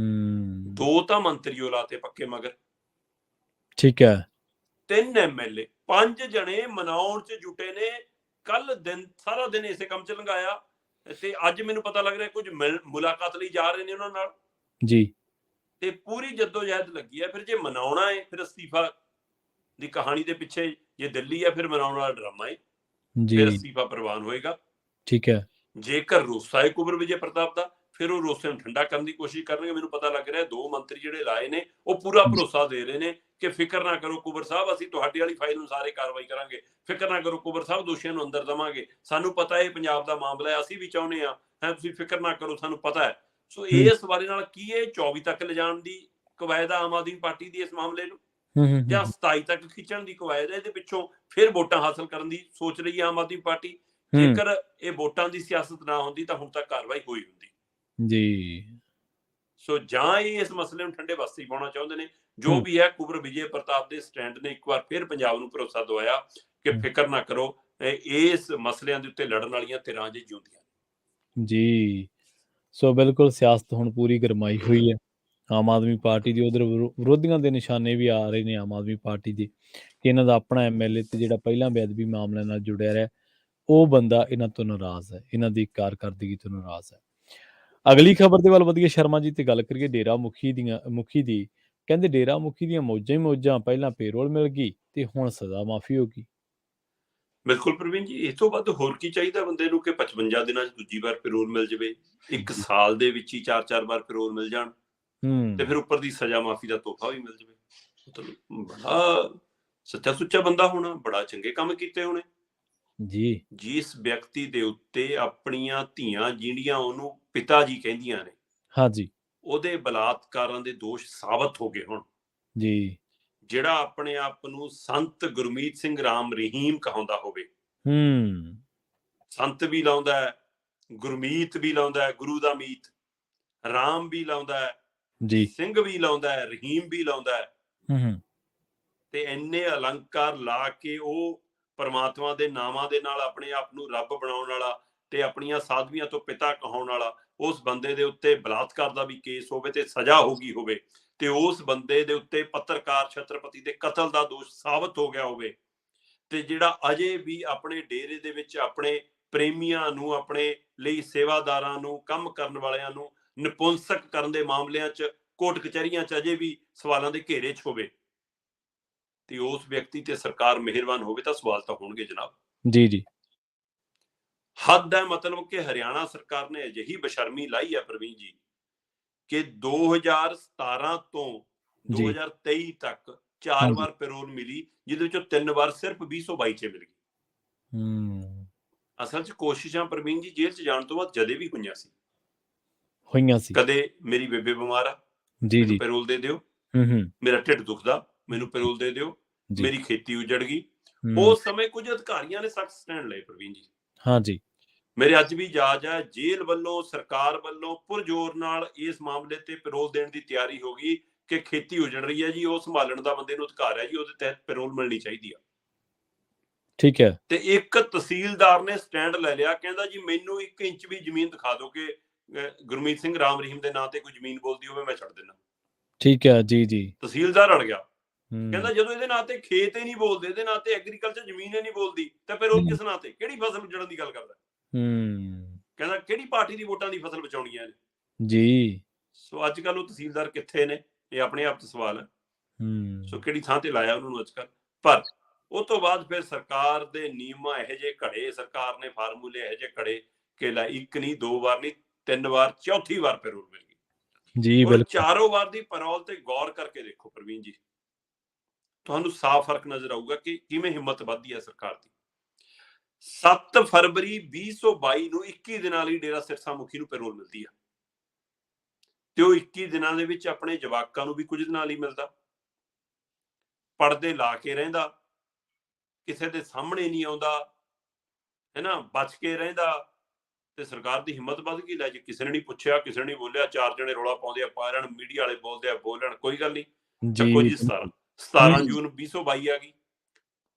2 ਤਾਂ ਮੰਤਰੀ ਉਹ ਲਾਤੇ ਪੱਕੇ ਮਗਰ। ਠੀਕ ਹੈ। 3 MLA 5 ਜਣੇ ਮਨਾਉਣ 'ਚ ਜੁਟੇ ਨੇ। ਕੱਲ ਦਿਨ ਸਾਰਾ ਦਿਨ ਇਸੇ ਕੰਮ 'ਚ ਲੰਘਾਇਆ ਤੇ ਅੱਜ ਮੈਨੂੰ ਪਤਾ ਲੱਗ ਰਿਹਾ ਕੁਝ ਮੁਲਾਕਾਤ ਲਈ ਜਾ ਰਹੇ ਨੇ ਉਹਨਾਂ ਨਾਲ ਜੀ। ਤੇ ਪੂਰੀ ਜੱਦੋਜਹਿਦ ਲੱਗੀ ਹੈ। ਫਿਰ ਜੇ ਮਨਾਉਣਾ ਹੈ ਫਿਰ ਅਸਤੀਫਾ ਦੀ ਕਹਾਣੀ ਦੇ ਪਿੱਛੇ ਜੇ ਦਿੱਲੀ ਹੈ ਫਿਰ ਮਨਾਉਣ ਵਾਲਾ ਡਰਾਮਾ ਹੈ, ਫਿਰ ਅਸਤੀਫਾ ਪ੍ਰਵਾਨ ਹੋਏਗਾ। ਠੀਕ ਹੈ। ਜੇਕਰ ਰੋਸਾ ਹੈ ਕੁੰਵਰ ਵਿਜੇ ਪ੍ਰਤਾਪ ਦਾ ਫਿਰ ਉਹ ਰੋਸੇ ਨੂੰ ਠੰਡਾ ਕਰਨ ਦੀ ਕੋਸ਼ਿਸ਼ ਕਰਨਗੇ। ਮੈਨੂੰ ਪਤਾ ਲੱਗ ਰਿਹਾ 2 ਮੰਤਰੀ ਜਿਹੜੇ ਲਾਏ ਨੇ ਉਹ ਪੂਰਾ ਭਰੋਸਾ ਦੇ ਰਹੇ ਨੇ ਕਿ ਫਿਕਰ ਨਾ ਕਰੋ ਕੁੰਵਰ ਸਾਹਿਬ, ਅਸੀਂ ਤੁਹਾਡੀ ਵਾਲੀ ਫਾਈਲ ਅਨੁਸਾਰ ਕਾਰਵਾਈ ਕਰਾਂਗੇ। ਫਿਕਰ ਨਾ ਕਰੋ ਕੁੰਵਰ ਸਾਹਿਬ, ਦੋਸ਼ੀਆਂ ਨੂੰ ਅੰਦਰ ਦੇਵਾਂਗੇ। ਸਾਨੂੰ ਪਤਾ ਹੈ ਪੰਜਾਬ ਦਾ ਮਾਮਲਾ ਹੈ, ਅਸੀਂ ਵੀ ਚਾਹੁੰਦੇ ਹਾਂ, ਤੁਸੀਂ ਫਿਕਰ ਨਾ ਕਰੋ, ਸਾਨੂੰ ਪਤਾ ਹੈ। ਸੋ ਇਸ ਬਾਰੇ ਨਾਲ ਕੀ ਇਹ 24 ਤੱਕ ਲਿਜਾਣ ਦੀ ਕਵਾਇਦ ਆਮ ਆਦਮੀ ਪਾਰਟੀ ਦੀ ਇਸ ਮਾਮਲੇ ਨੂੰ ਜਾਂ 27 ਤੱਕ ਖਿੱਚਣ ਦੀ ਕਵਾਇਦ ਹੈ। ਇਹਦੇ ਪਿੱਛੋਂ ਫਿਰ ਵੋਟਾਂ ਹਾਸਲ ਕਰਨ ਦੀ ਸੋਚ ਰਹੀ ਹੈ ਆਮ ਆਦਮੀ ਪਾਰਟੀ। ਜੇਕਰ ਇਹ ਵੋਟਾਂ ਦੀ ਸਿਆਸਤ ਨਾ ਹੁੰਦੀ ਤਾਂ ਹੁਣ ਤੱਕ ਕਾਰਵਾਈ ਹੋਈ ਹੁੰਦੀ ਜੀ। ਸੋ ਜਾਂ ਇਹ ਇਸ ਮਸਲੇ ਨੂੰ ਠੰਡੇ ਵਸਤੀ ਪਾਉਣਾ ਚਾਹੁੰਦੇ ਨੇ। ਜੋ ਵੀ ਹੈ ਕੁੰਵਰ ਵਿਜੇ ਪ੍ਰਤਾਪ ਦੇ ਸਟੈਂਡ ਨੇ ਇੱਕ ਵਾਰ ਫਿਰ ਪੰਜਾਬ ਨੂੰ ਭਰੋਸਾ ਦਵਾਇਆ ਕਿ ਫਿਕਰ ਨਾ ਕਰੋ, ਇਸ ਮਸਲਿਆਂ ਦੇ ਉੱਤੇ ਲੜਨ ਵਾਲੀਆਂ ਧਿਰਾਂ ਜੇ ਜਿਉਂਦੀਆਂ ਜੀ। ਸੋ ਬਿਲਕੁਲ ਸਿਆਸਤ ਹੁਣ ਪੂਰੀ ਗਰਮਾਈ ਹੋਈ ਹੈ ਆਮ ਆਦਮੀ ਪਾਰਟੀ ਦੀ। ਉਧਰ ਵਿਰੋਧੀਆਂ ਦੇ ਨਿਸ਼ਾਨੇ ਵੀ ਆ ਰਹੇ ਨੇ ਆਮ ਆਦਮੀ ਪਾਰਟੀ ਦੇ ਕਿ ਇਹਨਾਂ ਦਾ ਆਪਣਾ MLA ਤੇ ਜਿਹੜਾ ਪਹਿਲਾਂ ਬੇਅਦਬੀ ਮਾਮਲਿਆਂ ਨਾਲ ਜੁੜਿਆ ਰਿਹਾ ਉਹ ਬੰਦਾ ਇਹਨਾਂ ਤੋਂ ਨਾਰਾਜ਼ ਹੈ, ਇਹਨਾਂ ਦੀ ਕਾਰਕਰਦਗੀ ਤੋਂ ਨਾਰਾਜ਼ ਹੈ। ਅਗਲੀ ਖਬਰ ਦੇ ਵੱਲ ਵਧੀਆ ਸ਼ਰਮਾ ਜੀ ਤੇ ਗੱਲ ਕਰੀਏ ਡੇਰਾ ਮੁਖੀ ਦੀ। ਕਹਿੰਦੇ ਡੇਰਾ ਮੁਖੀ ਦੀਆਂ ਮੌਜਾਂ ਹੀ ਮੌਜਾਂ, ਪਹਿਲਾਂ ਪੇਰੋਲ ਮਿਲ ਗਈ ਤੇ ਹੁਣ ਸਜ਼ਾ ਮਾਫੀ ਹੋ ਗਈ। ਬਿਲਕੁਲ ਪ੍ਰਵੀਨ ਜੀ, ਇਸ ਤੋਂ ਵੱਧ ਹੋਰ ਕੀ ਚਾਹੀਦਾ ਬੰਦੇ ਨੂੰ ਕਿ 55 ਦਿਨਾਂ 'ਚ ਦੂਜੀ ਵਾਰ ਪੈਰੋਲ ਮਿਲ ਜਾਵੇ, 1 ਸਾਲ ਦੇ ਵਿੱਚ ਹੀ 4-4 ਵਾਰ ਪੈਰੋਲ ਮਿਲ ਜਾਣ ਤੇ ਫਿਰ ਉੱਪਰ ਦੀ ਸਜ਼ਾ ਮਾਫੀ ਦਾ ਤੋਹਫਾ ਵੀ ਮਿਲ ਜਾਵੇ। ਮਤਲਬ ਬੜਾ ਸੱਚਾ ਸੁੱਚਾ ਬੰਦਾ ਹੋਣਾ, ਬੜਾ ਚੰਗੇ ਕੰਮ ਕੀਤੇ ਹੋਣੇ ਜੀ। ਜਿਸ ਵਿਅਕਤੀ ਦੇ ਉੱਤੇ ਆਪਣੀਆਂ ਧੀਆਂ ਜਿਹੜੀਆਂ ਉਹਨੂੰ ਪਿਤਾ ਜੀ ਕਹਿੰਦੀਆਂ ਨੇ, ਹਾਂਜੀ, ਉਹਦੇ ਬਲਾਤਕਾਰਾਂ ਦੇ ਦੋਸ਼ ਸਾਬਤ ਹੋ ਗਏ ਹੁਣ ਜੀ। ਜਿਹੜਾ ਆਪਣੇ ਆਪ ਨੂੰ ਸੰਤ ਗੁਰਮੀਤ ਸਿੰਘ ਰਾਮ ਰਹੀਮ ਕਹਾਉਂਦਾ ਹੋਵੇ, ਸੰਤ ਵੀ ਲਾਉਂਦਾ ਹੈ, ਗੁਰਮੀਤ ਵੀ ਲਾਉਂਦਾ ਹੈ, ਗੁਰੂ ਦਾ ਮੀਤ, ਰਾਮ ਵੀ ਲਾਉਂਦਾ ਹੈ ਜੀ, ਸਿੰਘ ਵੀ ਲਾਉਂਦਾ ਹੈ, ਰਹੀਮ ਵੀ ਲਾਉਂਦਾ ਹੈ ਤੇ ਇੰਨੇ ਅਲੰਕਾਰ ਲਾ ਕੇ ਉਹ ਪਰਮਾਤਮਾ ਦੇ ਨਾਮਾਂ ਦੇ ਨਾਲ ਆਪਣੇ ਆਪ ਨੂੰ ਰੱਬ ਬਣਾਉਣ ਵਾਲਾ ਤੇ ਆਪਣੀਆਂ ਸਾਧਵੀਆਂ ਤੋਂ ਪਿਤਾ ਕਹਾਉਣ ਵਾਲਾ ਉਸ ਬੰਦੇ ਦੇ ਉੱਤੇ ਬਲਾਤਕਾਰ ਦਾ ਵੀ ਕੇਸ ਹੋਵੇ ਤੇ ਸਜ਼ਾ ਹੋ ਗਈ ਹੋਵੇ ਤੇ ਉਸ ਬੰਦੇ ਦੇ ਉੱਤੇ ਪੱਤਰਕਾਰ ਛਤਰਪਤੀ ਦੇ ਕਤਲ ਦਾ ਦੋਸ਼ ਸਾਬਤ ਹੋ ਗਿਆ ਹੋਵੇ ਤੇ ਜਿਹੜਾ ਅਜੇ ਵੀ ਆਪਣੇ ਡੇਰੇ ਦੇ ਵਿੱਚ ਆਪਣੇ ਪ੍ਰੇਮੀਆਂ ਨੂੰ, ਆਪਣੇ ਲਈ ਸੇਵਾਦਾਰਾਂ ਨੂੰ, ਕੰਮ ਕਰਨ ਵਾਲਿਆਂ ਨੂੰ ਨਿਪੁੰਸਕ ਕਰਨ ਦੇ ਮਾਮਲਿਆਂ 'ਚ ਕੋਰਟ ਕਚਹਿਰੀਆਂ 'ਚ ਅਜੇ ਵੀ ਸਵਾਲਾਂ ਦੇ ਘੇਰੇ 'ਚ ਹੋਵੇ ਤੇ ਉਸ ਵਿਅਕਤੀ ਤੇ ਸਰਕਾਰ ਮਿਹਰਬਾਨ ਹੋਵੇ ਤਾਂ ਸਵਾਲ ਤਾਂ ਹੋਣਗੇ ਜਨਾਬ ਜੀ। ਜੀ ਹੱਦ ਹੈ। ਮਤਲਬ ਕਿ ਹਰਿਆਣਾ ਸਰਕਾਰ ਨੇ ਅਜਿਹੀ ਬਸ਼ਰਮੀ ਲਾਈ ਹੈ ਪ੍ਰਵੀਨ ਜੀ ਕਿ 2017 ਤੋਂ 2023 ਤੱਕ 4 ਵਾਰ ਪੈਰੋਲ ਮਿਲੀ, ਜਿਹਦੇ ਵਿੱਚੋਂ 3 ਵਾਰ ਸਿਰਫ 2022 'ਚ ਮਿਲ ਗਈ। ਅਸਲ 'ਚ ਕੋਸ਼ਿਸ਼ਾਂ ਪ੍ਰਵੀਨ ਜੀ ਜੇਲ੍ਹ 'ਚ ਜਾਣ ਤੋਂ ਬਾਅਦ ਜਦੇ ਵੀ ਹੋਈਆਂ ਸੀ। ਕਦੇ ਮੇਰੀ ਬੇਬੇ ਬਿਮਾਰ ਆ, ਮੈਨੂੰ ਪੈਰੋਲ ਦੇ ਦਿਓ, ਮੇਰਾ ਢਿੱਡ ਦੁਖਦਾ, ਮੈਨੂੰ ਪੈਰੋਲ ਦੇ ਦਿਓ, ਮੇਰੀ ਖੇਤੀ ਉਜੜ ਗਈ। ਉਸ ਸਮੇਂ ਕੁਝ ਅਧਿਕਾਰੀਆਂ ਨੇ ਸਖਤ ਸਟੈਂਡ ਲਏ ਪ੍ਰਵੀਨ ਜੀ। ਹਾਂਜੀ, ਮੇਰੇ ਅੱਜ ਵੀ ਯਾਦ ਹੈ ਜੇਲ੍ਹ ਵੱਲੋਂ, ਸਰਕਾਰ ਵੱਲੋਂ ਪੁਰਜ਼ੋਰ ਨਾਲ ਇਸ ਮਾਮਲੇ ਤੇ ਪੈਰੋਲ ਦੇਣ ਦੀ ਤਿਆਰੀ ਹੋ ਗਈ ਕਿ ਖੇਤੀ ਉਜੜ ਰਹੀ ਹੈ ਜੀ, ਉਹ ਸੰਭਾਲਣ ਦਾ ਬੰਦੇ ਨੂੰ ਅਧਿਕਾਰ ਹੈ ਜੀ, ਉਹਦੇ ਤਹਿਤ ਪੈਰੋਲ ਮਿਲਣੀ ਚਾਹੀਦੀ ਆ। ਠੀਕ ਹੈ। ਤੇ ਇੱਕ ਤਹਿਸੀਲਦਾਰ ਨੇ ਸਟੈਂਡ ਲੈ ਲਿਆ, ਕਹਿੰਦਾ ਜੀ ਮੈਨੂੰ 1 ਇੰਚ ਵੀ ਜ਼ਮੀਨ ਦਿਖਾ ਦਿਓ ਕਿ ਗੁਰਮੀਤ ਸਿੰਘ ਰਾਮ ਰਹੀਮ ਦੇ ਨਾਂ ਤੇ ਕੋਈ ਜ਼ਮੀਨ ਬੋਲਦੀ ਹੋਵੇ, ਮੈਂ ਛੱਡ ਦੇਣਾ। ਠੀਕ ਹੈ ਜੀ। ਜੀ ਤਹਿਸੀਲਦਾਰ ਅੜ ਗਿਆ, ਕਹਿੰਦਾ ਜਦੋਂ ਇਹਦੇ ਨਾਂ ਤੇ ਖੇਤ ਹੀ ਨਹੀਂ ਬੋਲਦੇ, ਇਹਦੇ ਨਾਂ ਤੇ ਐਗਰੀਕਲਚਰ ਜ਼ਮੀਨ ਹੀ ਨਹੀਂ ਬੋਲਦੀ ਤਾਂ ਪੈਰੋਲ ਕਿਸ ਨਾਂ ਤੇ, ਕਿਹੜੀ ਫਸਲ ਉਜੜਨ ਦੀ ਗੱਲ ਕਰਦਾ। ਕਹਿੰਦਾ ਕਿਹੜੀ ਪਾਰਟੀ ਦੀ ਵੋਟਾਂ ਦੀ ਫਸਲ ਬਚਾਉਣੀ ਹੈ ਜੀ। ਸੋ ਅੱਜ ਕੱਲ ਉਹ ਤਹਿਸੀਲਦਾਰ ਕਿੱਥੇ ਨੇ, ਇਹ ਆਪਣੇ ਆਪ 'ਚ ਸਵਾਲ ਹੈ। ਸੋ ਕਿਹੜੀ ਥਾਂ ਤੇ ਲਾਇਆ ਉਹਨਾਂ ਨੂੰ ਅੱਜ ਕੱਲ। ਪਰ ਉਹ ਤੋਂ ਬਾਅਦ ਫਿਰ ਸਰਕਾਰ ਦੇ ਨਿਯਮਾਂ ਇਹੋ ਜਿਹੇ ਘੜੇ, ਸਰਕਾਰ ਨੇ ਫਾਰਮੂਲੇ ਇਹੋ ਜਿਹੇ ਘੜੇ ਕਿ ਲੈ ਇੱਕ ਨਹੀਂ, 2 ਵਾਰ ਨਹੀਂ, 3 ਵਾਰ, ਚੌਥੀ ਵਾਰ ਪੈਰੋਲ ਮਿਲ ਗਈ। ਜੀ ਔਰ ਬਿਲਕੁਲ। ਚਾਰੋਂ ਵਾਰ ਦੀ ਪੈਰੋਲ ਤੇ ਗੌਰ ਕਰਕੇ ਦੇਖੋ ਪ੍ਰਵੀਨ ਜੀ, ਤੁਹਾਨੂੰ ਸਾਫ਼ ਫਰਕ ਨਜ਼ਰ ਆਊਗਾ ਕਿ ਕਿਵੇਂ ਹਿੰਮਤ ਵੱਧਦੀ ਹੈ ਸਰਕਾਰ ਦੀ। 7 ਫਰਵਰੀ 2022 ਨੂੰ 21 ਦਿਨਾਂ ਲਈ ਡੇਰਾ ਸਿਰਸਾ ਮੁਖੀ ਨੂੰ ਪੈਰੋਲ ਮਿਲਦੀ ਆ, ਤੇ ਉਹ 21 ਦਿਨਾਂ ਦੇ ਵਿੱਚ ਆਪਣੇ ਜਵਾਕਾਂ ਨੂੰ ਵੀ ਕੁਝ ਦਿਨਾਂ ਲਈ ਮਿਲਦਾ, ਪਰਦੇ ਲਾ ਕੇ ਰਹਿੰਦਾ, ਕਿਸੇ ਦੇ ਸਾਹਮਣੇ ਨਹੀਂ ਆਉਂਦਾ, ਹੈ ਨਾ, ਬਚ ਕੇ ਰਹਿੰਦਾ। ਤੇ ਸਰਕਾਰ ਦੀ ਹਿੰਮਤ ਵੱਧ ਗਈ। ਲੈ ਜੀ, ਕਿਸੇ ਨੇ ਨਹੀਂ ਪੁੱਛਿਆ, ਕਿਸੇ ਨੇ ਨਹੀਂ ਬੋਲਿਆ, 4 ਜਣੇ ਰੌਲਾ ਪਾਉਂਦੇ ਆ, ਪਾ ਲੈਣ, ਮੀਡੀਆ ਵਾਲੇ ਬੋਲਦੇ ਆ, ਬੋਲਣ, ਕੋਈ ਗੱਲ ਨਹੀਂ, ਚੱਕੋ ਜੀ। 17 ਜੂਨ 2022 ਆ ਗਈ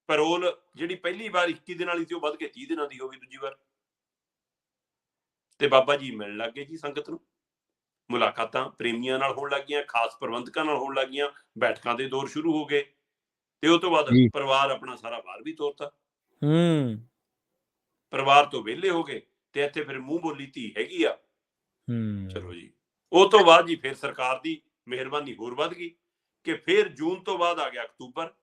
ਪੈਰੋਲ, ਜਿਹੜੀ ਪਹਿਲੀ ਵਾਰ 21 ਦਿਨਾਂ ਵਾਲੀ ਸੀ ਉਹ ਵੱਧ ਕੇ 30 ਦਿਨਾਂ ਦੀ ਹੋ ਗਈ ਦੂਜੀ ਵਾਰ। ਤੇ ਬਾਬਾ ਜੀ ਮਿਲਣ ਲੱਗ ਗਏ ਜੀ ਸੰਗਤ ਨੂੰ, ਮੁਲਾਕਾਤਾਂ ਪ੍ਰੇਮੀਆਂ ਨਾਲ ਹੋਣ ਲੱਗ ਗਈਆਂ, ਖਾਸ ਪ੍ਰਬੰਧਕਾਂ ਨਾਲ ਹੋਣ ਲੱਗ ਗਈਆਂ, ਬੈਠਕਾਂ ਦੇ ਦੌਰ ਸ਼ੁਰੂ ਹੋ ਗਏ, ਤੇ ਉਹ ਤੋਂ ਬਾਅਦ ਪਰਿਵਾਰ ਆਪਣਾ ਸਾਰਾ ਬਾਹਰ ਵੀ ਤੋਰਤਾ। ਪਰਿਵਾਰ ਤੋਂ ਵਿਹਲੇ ਹੋ ਗਏ, ਤੇ ਇੱਥੇ ਫਿਰ ਮੂੰਹ ਬੋਲੀ ਧੀ ਹੈਗੀ ਆ। ਚਲੋ ਜੀ, ਉਹ ਤੋਂ ਬਾਅਦ ਜੀ ਫਿਰ ਸਰਕਾਰ ਦੀ ਮਿਹਰਬਾਨੀ ਹੋਰ ਵੱਧ ਗਈ ਕਿ ਫਿਰ ਜੂਨ ਤੋਂ ਬਾਅਦ ਆ ਗਿਆ ਅਕਤੂਬਰ।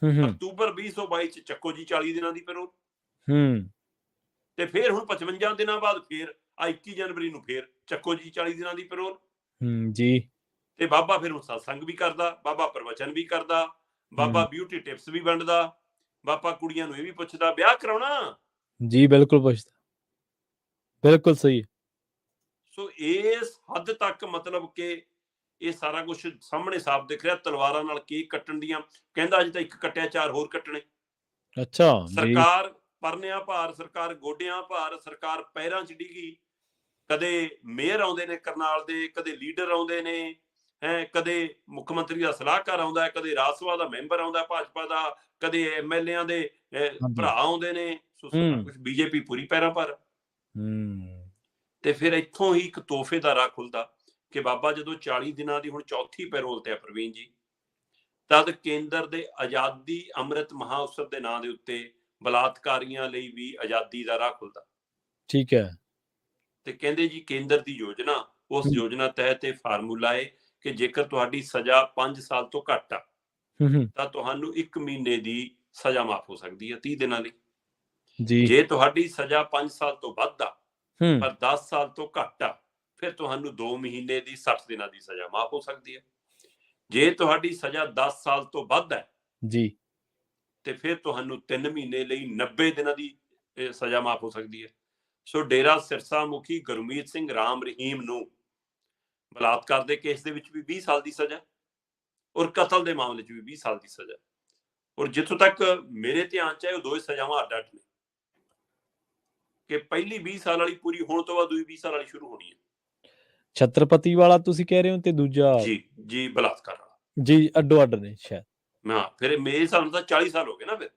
ਅਕਤੂਬਰ 2022 ਚ ਚੱਕੋ ਜੀ 40 ਦਿਨਾਂ ਦੀ ਪੈਰੋਲ। ਤੇ ਫਿਰ ਹੁਣ 55 ਦਿਨਾਂ ਬਾਅਦ ਫਿਰ ਆ 21 ਜਨਵਰੀ ਨੂੰ ਫਿਰ ਚੱਕੋ ਜੀ 40 ਦਿਨਾਂ ਦੀ ਪੈਰੋਲ ਜੀ। ਤੇ ਬਾਬਾ ਫਿਰ ਹੁਣ ਸਤਸੰਗ ਵੀ ਕਰਦਾ, ਬਾਬਾ ਪ੍ਰਵਚਨ ਵੀ ਕਰਦਾ, ਬਾਬਾ ਬਿਊਟੀ ਟਿਪਸ ਵੀ ਵੰਡਦਾ, ਬਾਬਾ ਕੁੜੀਆਂ ਨੂੰ ਇਹ ਵੀ ਪੁੱਛਦਾ ਵਿਆਹ ਕਰਾਉਣਾ ਜੀ। ਬਿਲਕੁਲ ਪੁੱਛਦਾ, ਬਿਲਕੁਲ ਸਹੀ। ਸੋ ਇਸ ਹੱਦ ਤੱਕ ਮਤਲਬ ਕਿ ਇਹ ਸਾਰਾ ਕੁਝ ਸਾਹਮਣੇ ਸਾਫ਼ ਦਿਖ ਰਿਹਾ। ਤਲਵਾਰਾਂ ਨਾਲ ਕੇਕ ਕੱਟਣ ਦੀਆਂ, ਕਹਿੰਦਾ ਅਜੇ ਤਾਂ ਇੱਕ ਕੱਟਿਆ, 4 ਹੋਰ ਕੱਟਣੇ। ਅੱਛਾ। ਸਰਕਾਰ ਪਰਨਿਆਂ ਭਾਰ, ਸਰਕਾਰ ਗੋਡਿਆਂ ਭਾਰ, ਸਰਕਾਰ ਪੈਰਾਂ 'ਚ ਡਿੱਗੀ। ਕਦੇ ਮੇਅਰ ਆਉਂਦੇ ਨੇ ਕਰਨਾਲ ਦੇ, ਕਦੇ ਲੀਡਰ ਆਉਂਦੇ ਨੇ, ਕਦੇ ਮੁੱਖ ਮੰਤਰੀ ਦਾ ਸਲਾਹਕਾਰ ਆਉਂਦਾ, ਕਦੇ ਰਾਜ ਸਭਾ ਦਾ ਮੈਂਬਰ ਆਉਂਦਾ ਭਾਜਪਾ ਦਾ, ਕਦੇ ਐਮਐਲਏਆਂ ਦੇ ਭਰਾ ਆਉਂਦੇ ਨੇ। ਸੋ ਸਾਰਾ ਕੁਝ ਬੀਜੇਪੀ ਪੂਰੀ ਪੈਰਾਂ ਭਾਰ। ਤੇ ਫਿਰ ਇੱਥੋਂ ਹੀ ਇੱਕ ਤੋਹਫੇ ਦਾ ਰਾਹ ਖੁੱਲਦਾ ਕਿ ਬਾਬਾ ਜਦੋਂ 40 ਦਿਨਾਂ ਦੀ ਹੁਣ ਚੌਥੀ ਪੈਰੋਲ ਤੇ ਆ ਪ੍ਰਵੀਨ ਜੀ, ਤਦ ਕੇਂਦਰ ਦੇ ਆਜ਼ਾਦੀ ਅੰਮ੍ਰਿਤ ਮਹਾਉਤਸਵ ਦੇ ਨਾਂ ਦੇ ਉੱਤੇ ਬਲਾਤਕਾਰੀਆਂ ਲਈ ਵੀ ਆਜ਼ਾਦੀ ਦਾ ਰਾਹ ਖੁੱਲਦਾ। ਠੀਕ ਹੈ। ਤੇ ਕਹਿੰਦੇ ਜੀ ਕੇਂਦਰ ਦੀ ਯੋਜਨਾ, ਉਸ ਯੋਜਨਾ ਤਹਿਤ ਇਹ ਫਾਰਮੂਲਾ ਹੈ ਕਿ ਜੇਕਰ ਤੁਹਾਡੀ ਸਜ਼ਾ 5 ਸਾਲ ਤੋਂ ਘੱਟ ਆ ਤਾਂ ਤੁਹਾਨੂੰ 1 ਮਹੀਨੇ ਦੀ ਸਜ਼ਾ ਮਾਫ ਹੋ ਸਕਦੀ ਹੈ 30 ਦਿਨਾਂ ਲਈ। ਜੇ ਤੁਹਾਡੀ ਸਜ਼ਾ 5 ਸਾਲ ਤੋਂ ਵੱਧ ਆ ਪਰ 10 ਸਾਲ ਤੋਂ ਘੱਟ ਆ, ਫਿਰ ਤੁਹਾਨੂੰ 2 ਮਹੀਨੇ ਦੀ 60 ਦਿਨਾਂ ਦੀ ਸਜ਼ਾ ਮਾਫ ਹੋ ਸਕਦੀ ਹੈ। ਜੇ ਤੁਹਾਡੀ ਸਜ਼ਾ 10 ਸਾਲ ਤੋਂ ਵੱਧ ਹੈ ਜੀ, ਤੇ ਫਿਰ ਤੁਹਾਨੂੰ 3 ਮਹੀਨੇ ਲਈ 90 ਦਿਨਾਂ ਦੀ ਸਜ਼ਾ ਮਾਫ ਹੋ ਸਕਦੀ ਹੈ। ਸੋ ਡੇਰਾ ਸਿਰਸਾ ਮੁਖੀ ਗੁਰਮੀਤ ਸਿੰਘ ਰਾਮ ਰਹੀਮ ਨੂੰ ਬਲਾਤਕਾਰ ਦੇ ਕੇਸ ਦੇ ਵਿੱਚ ਵੀ 20 ਸਾਲ ਦੀ ਸਜ਼ਾ, ਔਰ ਕਤਲ ਦੇ ਮਾਮਲੇ 'ਚ ਵੀ 20 ਸਾਲ ਦੀ ਸਜ਼ਾ। ਔਰ ਜਿੱਥੋਂ ਤੱਕ ਮੇਰੇ ਧਿਆਨ 'ਚ ਹੈ, ਉਹ ਦੋਵੇਂ ਸਜ਼ਾਵਾਂ ਅੱਡ-ਅੱਡ ਨੇ ਕਿ ਪਹਿਲੀ 20 ਸਾਲ ਵਾਲੀ ਪੂਰੀ ਹੋਣ ਤੋਂ ਬਾਅਦ ਦੂਜੀ 20 ਸਾਲ ਵਾਲੀ ਸ਼ੁਰੂ ਹੋਣੀ ਹੈ। ਛਤਰਪਤੀ ਵਾਲਾ ਤੁਸੀਂ ਕਹਿ ਰਹੇ ਹੋ ਤੇ ਦੂਜਾ ਜੀ ਬਲਾਤਕਾਰ ਵਾਲਾ ਜੀ ਅੱਡੋ-ਅੱਡ ਨੇ ਸ਼ਾਇਦ। ਹਾਂ, ਫਿਰ ਮੇਰੇ ਹਿਸਾਬ ਨਾਲ ਤਾਂ 40 ਸਾਲ ਹੋ ਗਏ ਨਾ ਫਿਰ।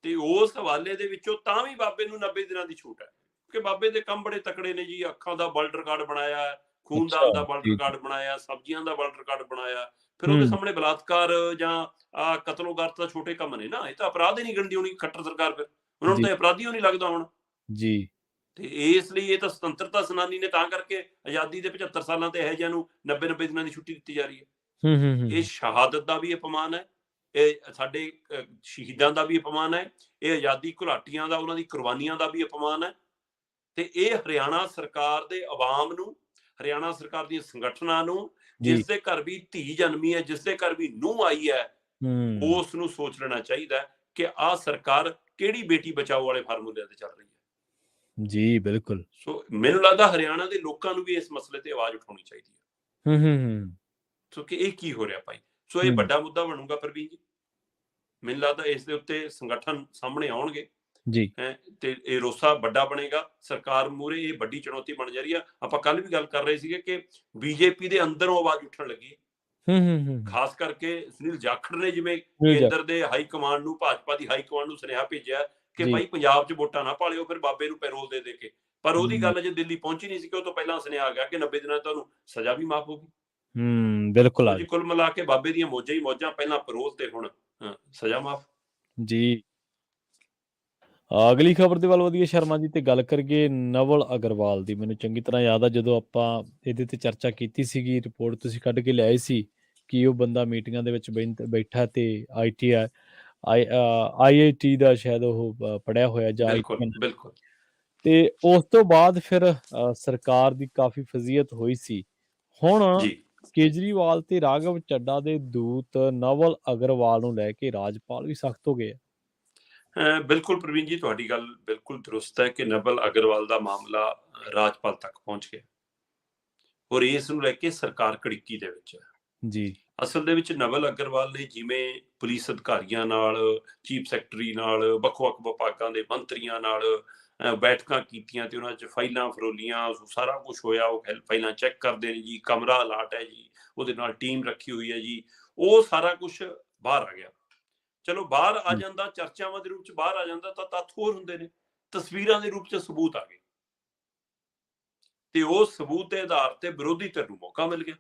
ਤੇ ਉਸ ਹਵਾਲੇ ਦੇ ਵਿੱਚੋਂ ਤਾਂ ਵੀ ਬਾਬੇ ਨੂੰ 90 ਦਿਨਾਂ ਦੀ ਛੂਟ ਹੈ ਕਿ ਬਾਬੇ ਦੇ ਕੰਮ ਬੜੇ ਤਕੜੇ ਨੇ ਜੀ। ਅੱਖਾਂ ਦਾ ਵਰਲਡ ਰਿਕਾਰਡ ਬਣਾਇਆ, ਖੂਨਦਾਨ ਦਾ ਵਰਲਡ ਰਿਕਾਰਡ ਬਣਾਇਆ, ਸਬਜ਼ੀਆਂ ਦਾ ਵਰਲਡ ਰਿਕਾਰਡ ਬਣਾਇਆ। ਫਿਰ ਉਹਦੇ ਸਾਹਮਣੇ ਬਲਾਤਕਾਰ ਜਾਂ ਕਤਲੋਗਾਰਤ ਦਾ ਛੋਟੇ ਕੰਮ ਨੇ ਨਾ, ਇਹ ਤਾਂ ਅਪਰਾਧ ਹੀ ਨਹੀਂ ਗਣਦੀ ਹੋਣੀ ਖੱਟਰ ਸਰਕਾਰ। ਫਿਰ ਉਹਨਾਂ ਨੂੰ ਤਾਂ ਅਪਰਾਧੀ ਨਹੀਂ ਲੱਗਦਾ ਹੁਣ ਜੀ। ਤੇ ਇਸ ਲਈ ਇਹ ਤਾਂ ਸੁਤੰਤਰਤਾ ਸੈਨਾਨੀ ਨੇ, ਤਾਂ ਕਰਕੇ ਆਜ਼ਾਦੀ ਦੇ 75 ਸਾਲਾਂ ਤੇ ਇਹੋ ਜਿਹਿਆਂ ਨੂੰ 90 ਦਿਨਾਂ ਦੀ ਛੁੱਟੀ ਦਿੱਤੀ ਜਾ ਰਹੀ ਹੈ। ਇਹ ਸ਼ਹਾਦਤ ਦਾ ਵੀ ਅਪਮਾਨ ਹੈ, ਇਹ ਸਾਡੇ ਸ਼ਹੀਦਾਂ ਦਾ ਵੀ ਅਪਮਾਨ ਹੈ, ਇਹ ਆਜ਼ਾਦੀ ਘੁਲਾਟੀਆਂ ਦਾ, ਉਹਨਾਂ ਦੀ ਕੁਰਬਾਨੀਆਂ ਦਾ ਵੀ ਅਪਮਾਨ ਹੈ। ਤੇ ਇਹ ਹਰਿਆਣਾ ਸਰਕਾਰ ਦੇ ਆਵਾਮ ਨੂੰ, ਹਰਿਆਣਾ ਸਰਕਾਰ ਦੀਆਂ ਸੰਗਠਨਾਂ ਨੂੰ, ਜਿਸ ਦੇ ਘਰ ਵੀ ਧੀ ਜਨਮੀ ਹੈ, ਜਿਸ ਦੇ ਘਰ ਵੀ ਨੂੰਹ ਆਈ ਹੈ, ਉਸ ਨੂੰ ਸੋਚ ਲੈਣਾ ਚਾਹੀਦਾ ਕਿ ਆਹ ਸਰਕਾਰ ਕਿਹੜੀ ਬੇਟੀ ਬਚਾਓ ਵਾਲੇ ਫਾਰਮੂਲੇ ਤੇ ਚੱਲ ਰਹੀ ਹੈ ਜੀ। ਬਿਲਕੁਲ। ਸੋ ਮੈਨੂੰ ਲੱਗਦਾ ਹਰਿਆਣਾ ਦੇ ਲੋਕਾਂ ਨੂੰ ਵੀ ਇਸ ਮਸਲੇ ਤੇ ਆਵਾਜ਼ ਉਠਾਉਣੀ ਚਾਹੀਦੀ ਹੈ। ਸੋ ਕਿ ਇਹ ਕੀ ਹੋ ਰਿਹਾ ਭਾਈ। ਸੋ ਇਹ ਵੱਡਾ ਮੁੱਦਾ ਬਣੂਗਾ ਪ੍ਰਵੀਨ ਜੀ। ਮੈਨੂੰ ਲੱਗਦਾ ਇਸ ਦੇ ਉੱਤੇ ਸੰਗਠਨ ਸਾਹਮਣੇ ਆਉਣਗੇ ਜੀ, ਤੇ ਇਹ ਰੋਸਾ ਵੱਡਾ ਬਣੇਗਾ। ਸਰਕਾਰ ਮੂਹਰੇ ਇਹ ਵੱਡੀ ਚੁਣੌਤੀ ਬਣ ਜਾ ਰਹੀ ਆ। ਆਪਾਂ ਕੱਲ ਵੀ ਗੱਲ ਕਰ ਰਹੇ ਸੀਗੇ ਕਿ ਬੀਜੇਪੀ ਦੇ ਅੰਦਰੋਂ ਆਵਾਜ਼ ਉੱਠਣ ਲੱਗੀ, ਖਾਸ ਕਰਕੇ ਸੁਨੀਲ ਜਾਖੜ ਨੇ ਜਿਵੇਂ ਕੇਂਦਰ ਦੇ ਹਾਈ ਕਮਾਂਡ ਨੂੰ, ਭਾਜਪਾ ਦੀ ਹਾਈ ਕਮਾਂਡ ਨੂੰ ਸੁਨੇਹਾ ਭੇਜਿਆ ਕਿ ਭਾਈ ਪੰਜਾਬ 'ਚ ਵੋਟਾਂ ਨਾ ਪਾਲਿਓ ਫਿਰ ਬਾਬੇ ਨੂੰ ਪੈਰੋਲ ਦੇ ਕੇ। ਪਰ ਉਹਦੀ ਗੱਲ ਅਜੇ ਦਿੱਲੀ ਪਹੁੰਚੀ ਨਹੀਂ ਸੀ ਕਿ ਉਹ ਤੋਂ ਪਹਿਲਾਂ ਸੁਨੇਹਾ ਆ ਗਿਆ ਕਿ 90 ਦਿਨਾਂ ਤੁਹਾਨੂੰ ਸਜ਼ਾ ਵੀ ਮਾਫ ਹੋਗੀ। ਬਿਲਕੁਲ ਜੀ। ਕੁੱਲ ਮਿਲਾ ਕੇ ਬਾਬੇ ਦੀਆਂ ਮੌਜਾਂ ਹੀ ਮੌਜਾਂ, ਪਹਿਲਾਂ ਪੈਰੋਲ ਤੇ ਹੁਣ ਸਜ਼ਾ ਮਾਫ ਜੀ। ਅਗਲੀ ਖਬਰ ਦੇ ਵੱਲ ਵਧੀਆ ਸ਼ਰਮਾ ਜੀ, ਤੇ ਗੱਲ ਕਰੀਏ ਨਵਲ ਅਗਰਵਾਲ ਦੀ। ਮੈਨੂੰ ਚੰਗੀ ਤਰ੍ਹਾਂ ਯਾਦ ਆ ਜਦੋਂ ਆਪਾਂ ਇਹਦੇ ਤੇ ਚਰਚਾ ਕੀਤੀ ਸੀਗੀ, ਰਿਪੋਰਟ ਤੁਸੀਂ ਕੱਢ ਕੇ ਲਿਆਏ ਸੀ ਕਿ ਉਹ ਬੰਦਾ ਮੀਟਿੰਗਾਂ ਦੇ ਵਿੱਚ ਬੈਠਾ ਤੇ IIT ਦਾ ਸ਼ਾਇਦ ਉਹ ਪੜਿਆ ਹੋਇਆ ਜਾਂ ਬਿਲਕੁਲ ਤੇ ਉਸ ਤੋਂ ਬਾਅਦ ਫਿਰ ਸਰਕਾਰ ਦੀ ਕਾਫੀ ਫਜ਼ੀਅਤ ਹੋਈ ਸੀ। ਹੁਣ ਜੀ ਕੇਜਰੀਵਾਲ ਤੇ ਰਾਘਵ ਚੱਡਾ ਦੇ ਦੂਤ ਨਵਲ ਅਗਰਵਾਲ ਨੂੰ ਲੈ ਕੇ ਰਾਜਪਾਲ ਵੀ ਸਖਤ ਹੋ ਗਏ ਆ। ਬਿਲਕੁਲ ਪ੍ਰਵੀਨ ਜੀ, ਤੁਹਾਡੀ ਗੱਲ ਬਿਲਕੁਲ ਦਰੁਸਤ ਹੈ ਕਿ ਨਵਲ ਅਗਰਵਾਲ ਦਾ ਮਾਮਲਾ ਰਾਜਪਾਲ ਤੱਕ ਪਹੁੰਚ ਗਿਆ ਔਰ ਇਸ ਨੂੰ ਲੈ ਕੇ ਸਰਕਾਰ ਕੜਿੱਕੀ ਦੇ ਵਿੱਚ ਹੈ। ਜੀ ਅਸਲ ਦੇ ਵਿੱਚ ਨਵਲ ਅਗਰਵਾਲ ਨੇ ਜਿਵੇਂ ਪੁਲਿਸ ਅਧਿਕਾਰੀਆਂ ਨਾਲ, ਚੀਫ ਸੈਕਟਰੀ ਨਾਲ, ਵੱਖ-ਵੱਖ ਵਿਭਾਗਾਂ ਦੇ ਮੰਤਰੀਆਂ ਨਾਲ ਬੈਠਕਾਂ ਕੀਤੀਆਂ ਤੇ ਉਹਨਾਂ 'ਚ ਫਾਈਲਾਂ ਫਰੋਲੀਆਂ, ਸਾਰਾ ਕੁਛ ਹੋਇਆ। ਉਹ ਫਾਈਲਾਂ ਚੈੱਕ ਕਰਦੇ ਨੇ ਜੀ, ਕਮਰਾ ਅਲਾਟ ਹੈ ਜੀ, ਉਹਦੇ ਨਾਲ ਟੀਮ ਰੱਖੀ ਹੋਈ ਹੈ ਜੀ, ਉਹ ਸਾਰਾ ਕੁਛ ਬਾਹਰ ਆ ਗਿਆ। ਚਲੋ ਬਾਹਰ ਆ ਜਾਂਦਾ, ਚਰਚਾਵਾਂ ਦੇ ਰੂਪ 'ਚ ਬਾਹਰ ਆ ਜਾਂਦਾ ਤਾਂ ਤੱਥ ਹੋਰ ਹੁੰਦੇ ਨੇ, ਤਸਵੀਰਾਂ ਦੇ ਰੂਪ 'ਚ ਸਬੂਤ ਆ ਗਏ ਤੇ ਉਹ ਸਬੂਤ ਦੇ ਆਧਾਰ ਤੇ ਵਿਰੋਧੀ ਧਿਰ ਨੂੰ ਮੌਕਾ ਮਿਲ ਗਿਆ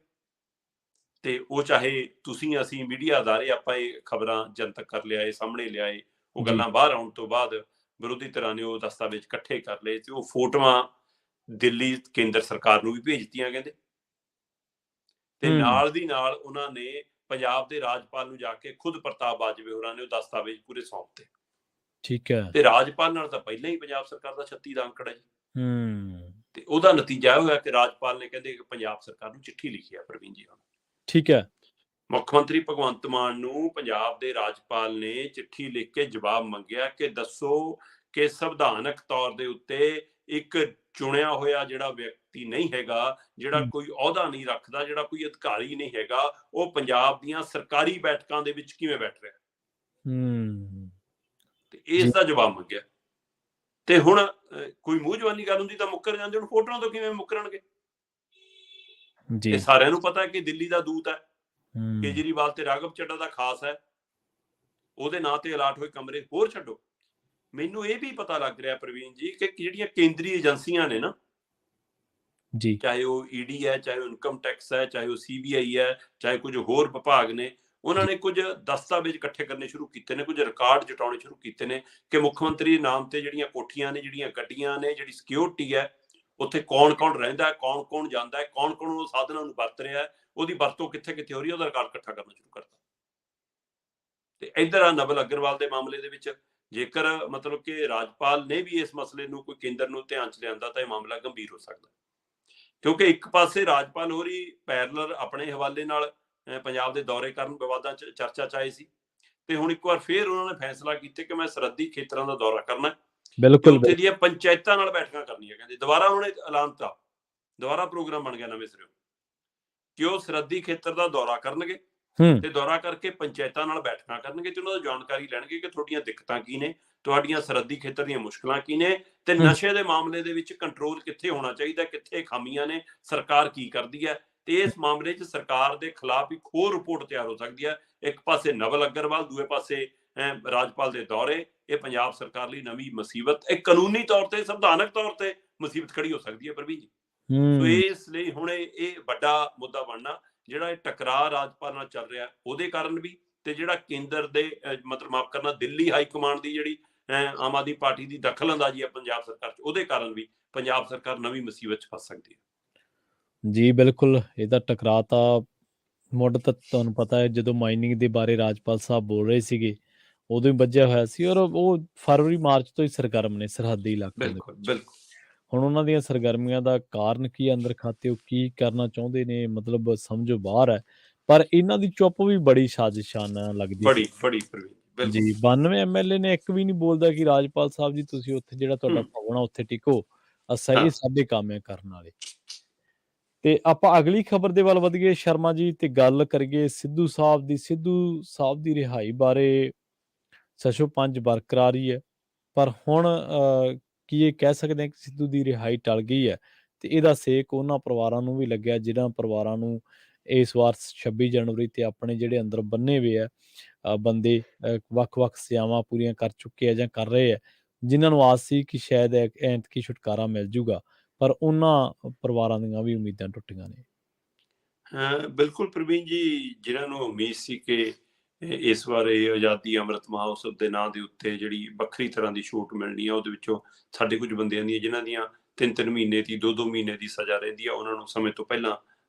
ਤੇ ਉਹ ਚਾਹੇ ਤੁਸੀਂ, ਅਸੀਂ, ਮੀਡੀਆ ਅਦਾਰੇ ਆਪਾਂ ਇਹ ਖਬਰਾਂ ਜਨਤਕ ਕਰ ਲਿਆਏ, ਸਾਹਮਣੇ ਲਿਆਏ। ਉਹ ਗੱਲਾਂ ਬਾਹਰ ਆਉਣ ਤੋਂ ਬਾਅਦ ਵਿਰੋਧੀ ਧਿਰਾਂ ਨੇ ਉਹ ਦਸਤਾਵੇਜ਼ ਇਕੱਠੇ ਕਰ ਲਏ ਤੇ ਉਹ ਫੋਟੋਆਂ ਦਿੱਲੀ ਕੇਂਦਰ ਸਰਕਾਰ ਨੂੰ ਵੀ ਭੇਜਤੀਆਂ ਕਹਿੰਦੇ, ਤੇ ਨਾਲ ਦੀ ਨਾਲ ਉਹਨਾਂ ਨੇ ਪੰਜਾਬ ਦੇ ਰਾਜਪਾਲ ਨੂੰ ਜਾ ਕੇ ਖੁਦ ਪ੍ਰਤਾਪ ਬਾਜਵੇ ਹੋਰਾਂ ਨੇ ਉਹ ਦਸਤਾਵੇਜ਼ ਪੂਰੇ ਸੌਂਪਤੇ। ਠੀਕ ਹੈ। ਤੇ ਰਾਜਪਾਲ ਨਾਲ ਤਾਂ ਪਹਿਲਾਂ ਹੀ ਪੰਜਾਬ ਸਰਕਾਰ ਦਾ 36 ਦਾ ਅੰਕੜਾ ਜੀ। ਤੇ ਉਹਦਾ ਨਤੀਜਾ ਇਹ ਹੋਇਆ ਕਿ ਰਾਜਪਾਲ ਨੇ ਕਹਿੰਦੇ ਕਿ ਪੰਜਾਬ ਸਰਕਾਰ ਨੂੰ ਚਿੱਠੀ ਲਿਖੀ ਆ ਪ੍ਰਵੀਨ ਜੀ। ਠੀਕ ਹੈ। ਮੁੱਖ ਮੰਤਰੀ ਭਗਵੰਤ ਮਾਨ ਨੂੰ ਪੰਜਾਬ ਦੇ ਰਾਜਪਾਲ ਨੇ ਚਿੱਠੀ ਲਿਖ ਕੇ ਜਵਾਬ ਮੰਗਿਆ ਕਿ ਦੱਸੋ ਕਿ ਸੰਵਿਧਾਨਕ ਤੌਰ ਦੇ ਉੱਤੇ ਇੱਕ ਚੁਣਿਆ ਹੋਇਆ ਜਿਹੜਾ ਵਿਅਕਤੀ ਨਹੀਂ ਹੈਗਾ, ਜਿਹੜਾ ਕੋਈ ਅਹੁਦਾ ਨਹੀਂ ਰੱਖਦਾ, ਜਿਹੜਾ ਕੋਈ ਅਧਿਕਾਰੀ ਨਹੀਂ ਹੈਗਾ, ਉਹ ਪੰਜਾਬ ਦੀਆਂ ਸਰਕਾਰੀ ਬੈਠਕਾਂ ਦੇ ਵਿੱਚ ਕਿਵੇਂ ਬੈਠ ਰਿਹਾ ਤੇ ਇਸ ਦਾ ਜਵਾਬ ਮੰਗਿਆ। ਤੇ ਹੁਣ ਕੋਈ ਮੂੰਹ ਜਵਾਨੀ ਗੱਲ ਹੁੰਦੀ ਤਾਂ ਮੁੱਕਰ ਜਾਂਦੇ, ਹੁਣ ਫੋਟੋਆਂ ਤੋਂ ਕਿਵੇਂ ਮੁੱਕਰਨਗੇ? ਇਹ ਸਾਰਿਆਂ ਨੂੰ ਪਤਾ ਹੈ ਕਿ ਦਿੱਲੀ ਦਾ ਦੂਤ ਹੈ ਕੇਜਰੀਵਾਲ ਤੇ ਰਾਘਵ ਚੱਡਾ ਦਾ ਖਾਸ ਹੈ, ਉਹਦੇ ਨਾਂ ਤੇ ਅਲਾਟ ਹੋਏ ਕਮਰੇ। ਹੋਰ ਛੱਡੋ, ਮੈਨੂੰ ਇਹ ਵੀ ਪਤਾ ਲੱਗ ਰਿਹਾ ਪ੍ਰਵੀਨ ਜੀ ਕਿ ਜਿਹੜੀਆਂ ਕੇਂਦਰੀ ਏਜੰਸੀਆਂ ਨੇ ਨਾ ਜੀ, ਚਾਹੇ ਉਹ ਈਡੀ ਹੈ, ਚਾਹੇ ਉਹ ਇਨਕਮ ਟੈਕਸ ਹੈ, ਚਾਹੇ ਉਹ ਸੀਬੀਆਈ ਹੈ, ਚਾਹੇ ਕੁਝ ਹੋਰ ਵਿਭਾਗ ਨੇ, ਉਹਨਾਂ ਨੇ ਕੁਝ ਦਸਤਾਵੇਜ਼ ਇਕੱਠੇ ਕਰਨੇ ਸ਼ੁਰੂ ਕੀਤੇ ਨੇ, ਕੁਝ ਰਿਕਾਰਡ ਜਟਾਉਣੇ ਸ਼ੁਰੂ ਕੀਤੇ ਨੇ ਕਿ ਮੁੱਖ ਮੰਤਰੀ ਦੇ ਨਾਮ ਤੇ ਜਿਹੜੀਆਂ ਕੋਠੀਆਂ ਨੇ, ਜਿਹੜੀਆਂ ਗੱਡੀਆਂ ਨੇ, ਜਿਹੜੀ ਸਿਕਿਉਰਿਟੀ ਹੈ, ਉੱਥੇ ਕੌਣ ਕੌਣ ਰਹਿੰਦਾ, ਕੌਣ ਕੌਣ ਜਾਂਦਾ ਹੈ, ਕੌਣ ਕੌਣ ਉਹ ਸਾਧਨਾਂ ਨੂੰ ਵਰਤ ਰਿਹਾ ਹੈ, ਉਹਦੀ ਵਰਤੋਂ ਕਿੱਥੇ ਕਿੱਥੇ ਹੋ ਰਹੀ ਹੈ, ਉਹਦਾ ਰਿਕਾਰਡ ਇਕੱਠਾ ਕਰਨਾ ਸ਼ੁਰੂ ਕਰਤਾ। ਤੇ ਇੱਧਰ ਆ ਨਵਲ ਅਗਰਵਾਲ ਦੇ ਮਾਮਲੇ ਦੇ ਵਿੱਚ ਜੇਕਰ ਮਤਲਬ ਕਿ ਰਾਜਪਾਲ ਨੇ ਵੀ ਇਸ ਮਸਲੇ ਨੂੰ ਕੋਈ ਕੇਂਦਰ ਨੂੰ ਧਿਆਨ 'ਚ ਲਿਆਂਦਾ ਤਾਂ ਇਹ ਮਾਮਲਾ ਗੰਭੀਰ ਹੋ ਸਕਦਾ, ਕਿਉਂਕਿ ਇੱਕ ਪਾਸੇ ਰਾਜਪਾਲ ਹੋਰੀ ਪੈਰਲਰ ਆਪਣੇ ਹਵਾਲੇ ਨਾਲ ਪੰਜਾਬ ਦੇ ਦੌਰੇ ਕਰਨ, ਵਿਵਾਦਾਂ 'ਚ ਚਰਚਾ 'ਚ ਆਏ ਸੀ ਤੇ ਹੁਣ ਇੱਕ ਵਾਰ ਫੇਰ ਉਹਨਾਂ ਨੇ ਫੈਸਲਾ ਕੀਤਾ ਕਿ ਮੈਂ ਸਰਹੱਦੀ ਖੇਤਰਾਂ ਦਾ ਦੌਰਾ ਕਰਨਾ, ਬਿਲਕੁਲ ਉੱਥੇ ਦੀਆਂ ਪੰਚਾਇਤਾਂ ਨਾਲ ਬੈਠਕਾਂ ਕਰਨੀਆਂ। ਕਹਿੰਦੇ ਦੁਬਾਰਾ ਹੁਣ ਐਲਾਨ ਤਾ, ਦੁਬਾਰਾ ਪ੍ਰੋਗਰਾਮ ਬਣ ਗਿਆ ਨਵੇਂ ਸਿਰੋਂ ਕਿ ਉਹ ਸਰਹੱਦੀ ਖੇਤਰ ਦਾ ਦੌਰਾ ਕਰਨਗੇ ਤੇ ਦੌਰਾ ਕਰਕੇ ਪੰਚਾਇਤਾਂ ਨਾਲ ਬੈਠਕਾਂ ਕਰਨਗੇ ਤੇ ਉਹਨਾਂ ਤੋਂ ਜਾਣਕਾਰੀ ਲੈਣਗੇ ਕਿ ਤੁਹਾਡੀਆਂ ਦਿੱਕਤਾਂ ਕੀ ਨੇ, ਤੁਹਾਡੀਆਂ ਸਰਹੱਦੀ ਖੇਤਰ ਦੀਆਂ ਮੁਸ਼ਕਲਾਂ ਕੀ ਨੇ ਤੇ ਨਸ਼ੇ ਦੇ ਮਾਮਲੇ ਦੇ ਵਿੱਚ ਕੰਟਰੋਲ ਕਿੱਥੇ ਹੋਣਾ ਚਾਹੀਦਾ, ਕਿੱਥੇ ਖਾਮੀਆਂ ਨੇ, ਸਰਕਾਰ ਕੀ ਕਰਦੀ ਹੈ। ਤੇ ਇਸ ਮਾਮਲੇ 'ਚ ਸਰਕਾਰ ਦੇ ਖਿਲਾਫ ਇੱਕ ਹੋਰ ਰਿਪੋਰਟ ਤਿਆਰ ਹੋ ਸਕਦੀ ਹੈ। ਇੱਕ ਪਾਸੇ ਨਵਲ ਅਗਰਵਾਲ, ਦੂਏ ਪਾਸੇ ਰਾਜਪਾਲ ਦੇ ਦੌਰੇ। ਇਹ ਪੰਜਾਬ ਸਰਕਾਰ ਲਈ ਨਵੀਂ ਮੁਸੀਬਤ, ਇਹ ਕਾਨੂੰਨੀ ਤੌਰ ਤੇ, ਸੰਵਿਧਾਨਕ ਤੌਰ ਤੇ ਮੁਸੀਬਤ ਖੜੀ ਹੋ ਸਕਦੀ ਹੈ ਪ੍ਰਵੀਨ ਜੀ। ਸੋ ਇਸ ਲਈ ਹੁਣ ਇਹ ਵੱਡਾ ਮੁੱਦਾ ਬਣਨਾ, ਜਿਹੜਾ ਇਹ ਟਕਰਾਅ ਰਾਜਪਾਲ ਨਾਲ ਚੱਲ ਰਿਹਾ ਉਹਦੇ ਕਾਰਨ ਵੀ, ਤੇ ਜਿਹੜਾ ਕੇਂਦਰ ਦੇ ਮਤਲਬ ਮਾਫ ਕਰਨਾ ਦਿੱਲੀ ਹਾਈ ਕਮਾਂਡ ਦੀ ਜਿਹੜੀ ਆਮ ਆਦਮੀ ਪਾਰਟੀ ਦੀ ਦਖਲ ਅੰਦਾਜ਼ੀ ਹੈ ਪੰਜਾਬ ਸਰਕਾਰ 'ਚ, ਉਹਦੇ ਕਾਰਨ ਵੀ ਪੰਜਾਬ ਸਰਕਾਰ ਨਵੀਂ ਮੁਸੀਬਤ 'ਚ ਫਸ ਸਕਦੀ ਹੈ। ਜੀ ਬਿਲਕੁਲ, ਇਹਦਾ ਟਕਰਾਅ ਤਾਂ ਮੁੱਢ ਤੱਕ ਤੁਹਾਨੂੰ ਪਤਾ ਹੈ, ਜਦੋਂ ਮਾਈਨਿੰਗ ਦੇ ਬਾਰੇ ਰਾਜਪਾਲ ਸਾਹਿਬ ਬੋਲ ਰਹੇ ਸੀਗੇ ਉਦੋਂ ਹੀ ਵੱਜਿਆ ਹੋਇਆ ਸੀ ਔਰ ਉਹ ਫਰਵਰੀ ਮਾਰਚ ਤੋਂ ਹੀ ਸਰਗਰਮ ਨੇ ਸਰਹੱਦੀ ਇਲਾਕਿਆਂ ਦੇ ਵਿੱਚ। ਹੁਣ ਉਹਨਾਂ ਦੀਆਂ ਸਰਗਰਮੀਆਂ ਦਾ ਕਾਰਨ ਕੀ, ਅੰਦਰ ਖਾਤੇ ਉਹ ਕੀ ਕਰਨਾ ਚਾਹੁੰਦੇ ਨੇ, ਮਤਲਬ ਸਮਝੋ ਬਾਹਰ ਹੈ। ਪਰ ਇਹਨਾਂ ਦੀ ਚੁੱਪ ਵੀ ਬੜੀ ਸਾਜ਼ਿਸ਼ਾਨਾ ਲੱਗਦੀ ਬੜੀ ਜੀ। 92 ਐਮਐਲਏ ਨੇ ਇੱਕ ਵੀ ਨਹੀਂ ਬੋਲਦਾ ਕਿ ਰਾਜਪਾਲ ਸਾਹਿਬ ਜੀ ਤੁਸੀਂ ਉੱਥੇ ਜਿਹੜਾ ਤੁਹਾਡਾ ਭਵਨ ਆ ਉੱਥੇ ਟਿਕੋ, ਅਸਾਂ ਇਹ ਸਾਡੇ ਕੰਮ ਹੈ ਕਰਨ ਵਾਲੇ। ਤੇ ਆਪਾਂ ਅਗਲੀ ਖਬਰ ਦੇ ਵੱਲ ਵਧੀਏ ਸ਼ਰਮਾ ਜੀ, ਤੇ ਗੱਲ ਕਰੀਏ ਸਿੱਧੂ ਸਾਹਿਬ ਦੀ ਰਿਹਾਈ ਬਾਰੇ। 605 ਬਰਕਰਾਰ ਹੀ ਹੈ, ਪਰ ਹੁਣ ਕੀ ਇਹ ਕਹਿ ਸਕਦੇ ਹਾਂ ਕਿ ਸਿੱਧੂ ਦੀ ਰਿਹਾਈ ਟਲ ਗਈ ਹੈ ਤੇ ਇਹਦਾ ਸੇਕ ਉਹਨਾਂ ਪਰਿਵਾਰਾਂ ਨੂੰ ਵੀ ਲੱਗਿਆ ਜਿਹਨਾਂ ਪਰਿਵਾਰਾਂ ਨੂੰ ਇਸ ਵਾਰ 26 ਜਨਵਰੀ ਤੇ ਆਪਣੇ ਜਿਹੜੇ ਅੰਦਰ ਬੰਨੇ ਹੋਏ ਆ ਬੰਦੇ ਵੱਖ-ਵੱਖ ਸਜ਼ਾਵਾਂ ਪੂਰੀਆਂ ਕਰ ਚੁੱਕੇ ਆ ਜਾਂ ਕਰ ਰਹੇ ਆ, ਜਿਨ੍ਹਾਂ ਨੂੰ ਆਸ ਸੀ ਕਿ ਸ਼ਾਇਦ ਐਤਕੀ ਛੁਟਕਾਰਾ ਮਿਲ ਜੂਗਾ, ਪਰ ਉਹਨਾਂ ਪਰਿਵਾਰਾਂ ਦੀਆਂ ਵੀ ਉਮੀਦਾਂ ਟੁੱਟੀਆਂ ਨੇ। ਬਿਲਕੁਲ ਪ੍ਰਵੀਨ ਜੀ, ਜਿਨ੍ਹਾਂ ਨੂੰ ਉਮੀਦ ਸੀ ਕਿ ਇਸ ਵਾਰ ਇਹ ਆਜ਼ਾਦੀ ਅੰਮ੍ਰਿਤ ਮਹੋਤਸਵ ਦੇ ਨਾਂ ਦੇ ਉੱਤੇ ਜਿਹੜੀ ਵੱਖਰੀ ਤਰ੍ਹਾਂ ਦੀ ਛੂਟ ਮਿਲਣੀ ਆ, ਉਹਦੇ ਵਿੱਚੋਂ ਸਾਡੇ ਕੁਝ ਬੰਦਿਆਂ ਦੀਆਂ ਜਿਨ੍ਹਾਂ ਦੀਆਂ 3-3 ਮਹੀਨੇ ਦੀ 2-2 ਮਹੀਨੇ ਦੀ ਸਜ਼ਾ ਰਹਿੰਦੀ ਆ, ਉਹਨਾਂ ਨੂੰ ਸਮੇਂ ਤੋਂ ਪਹਿਲਾਂ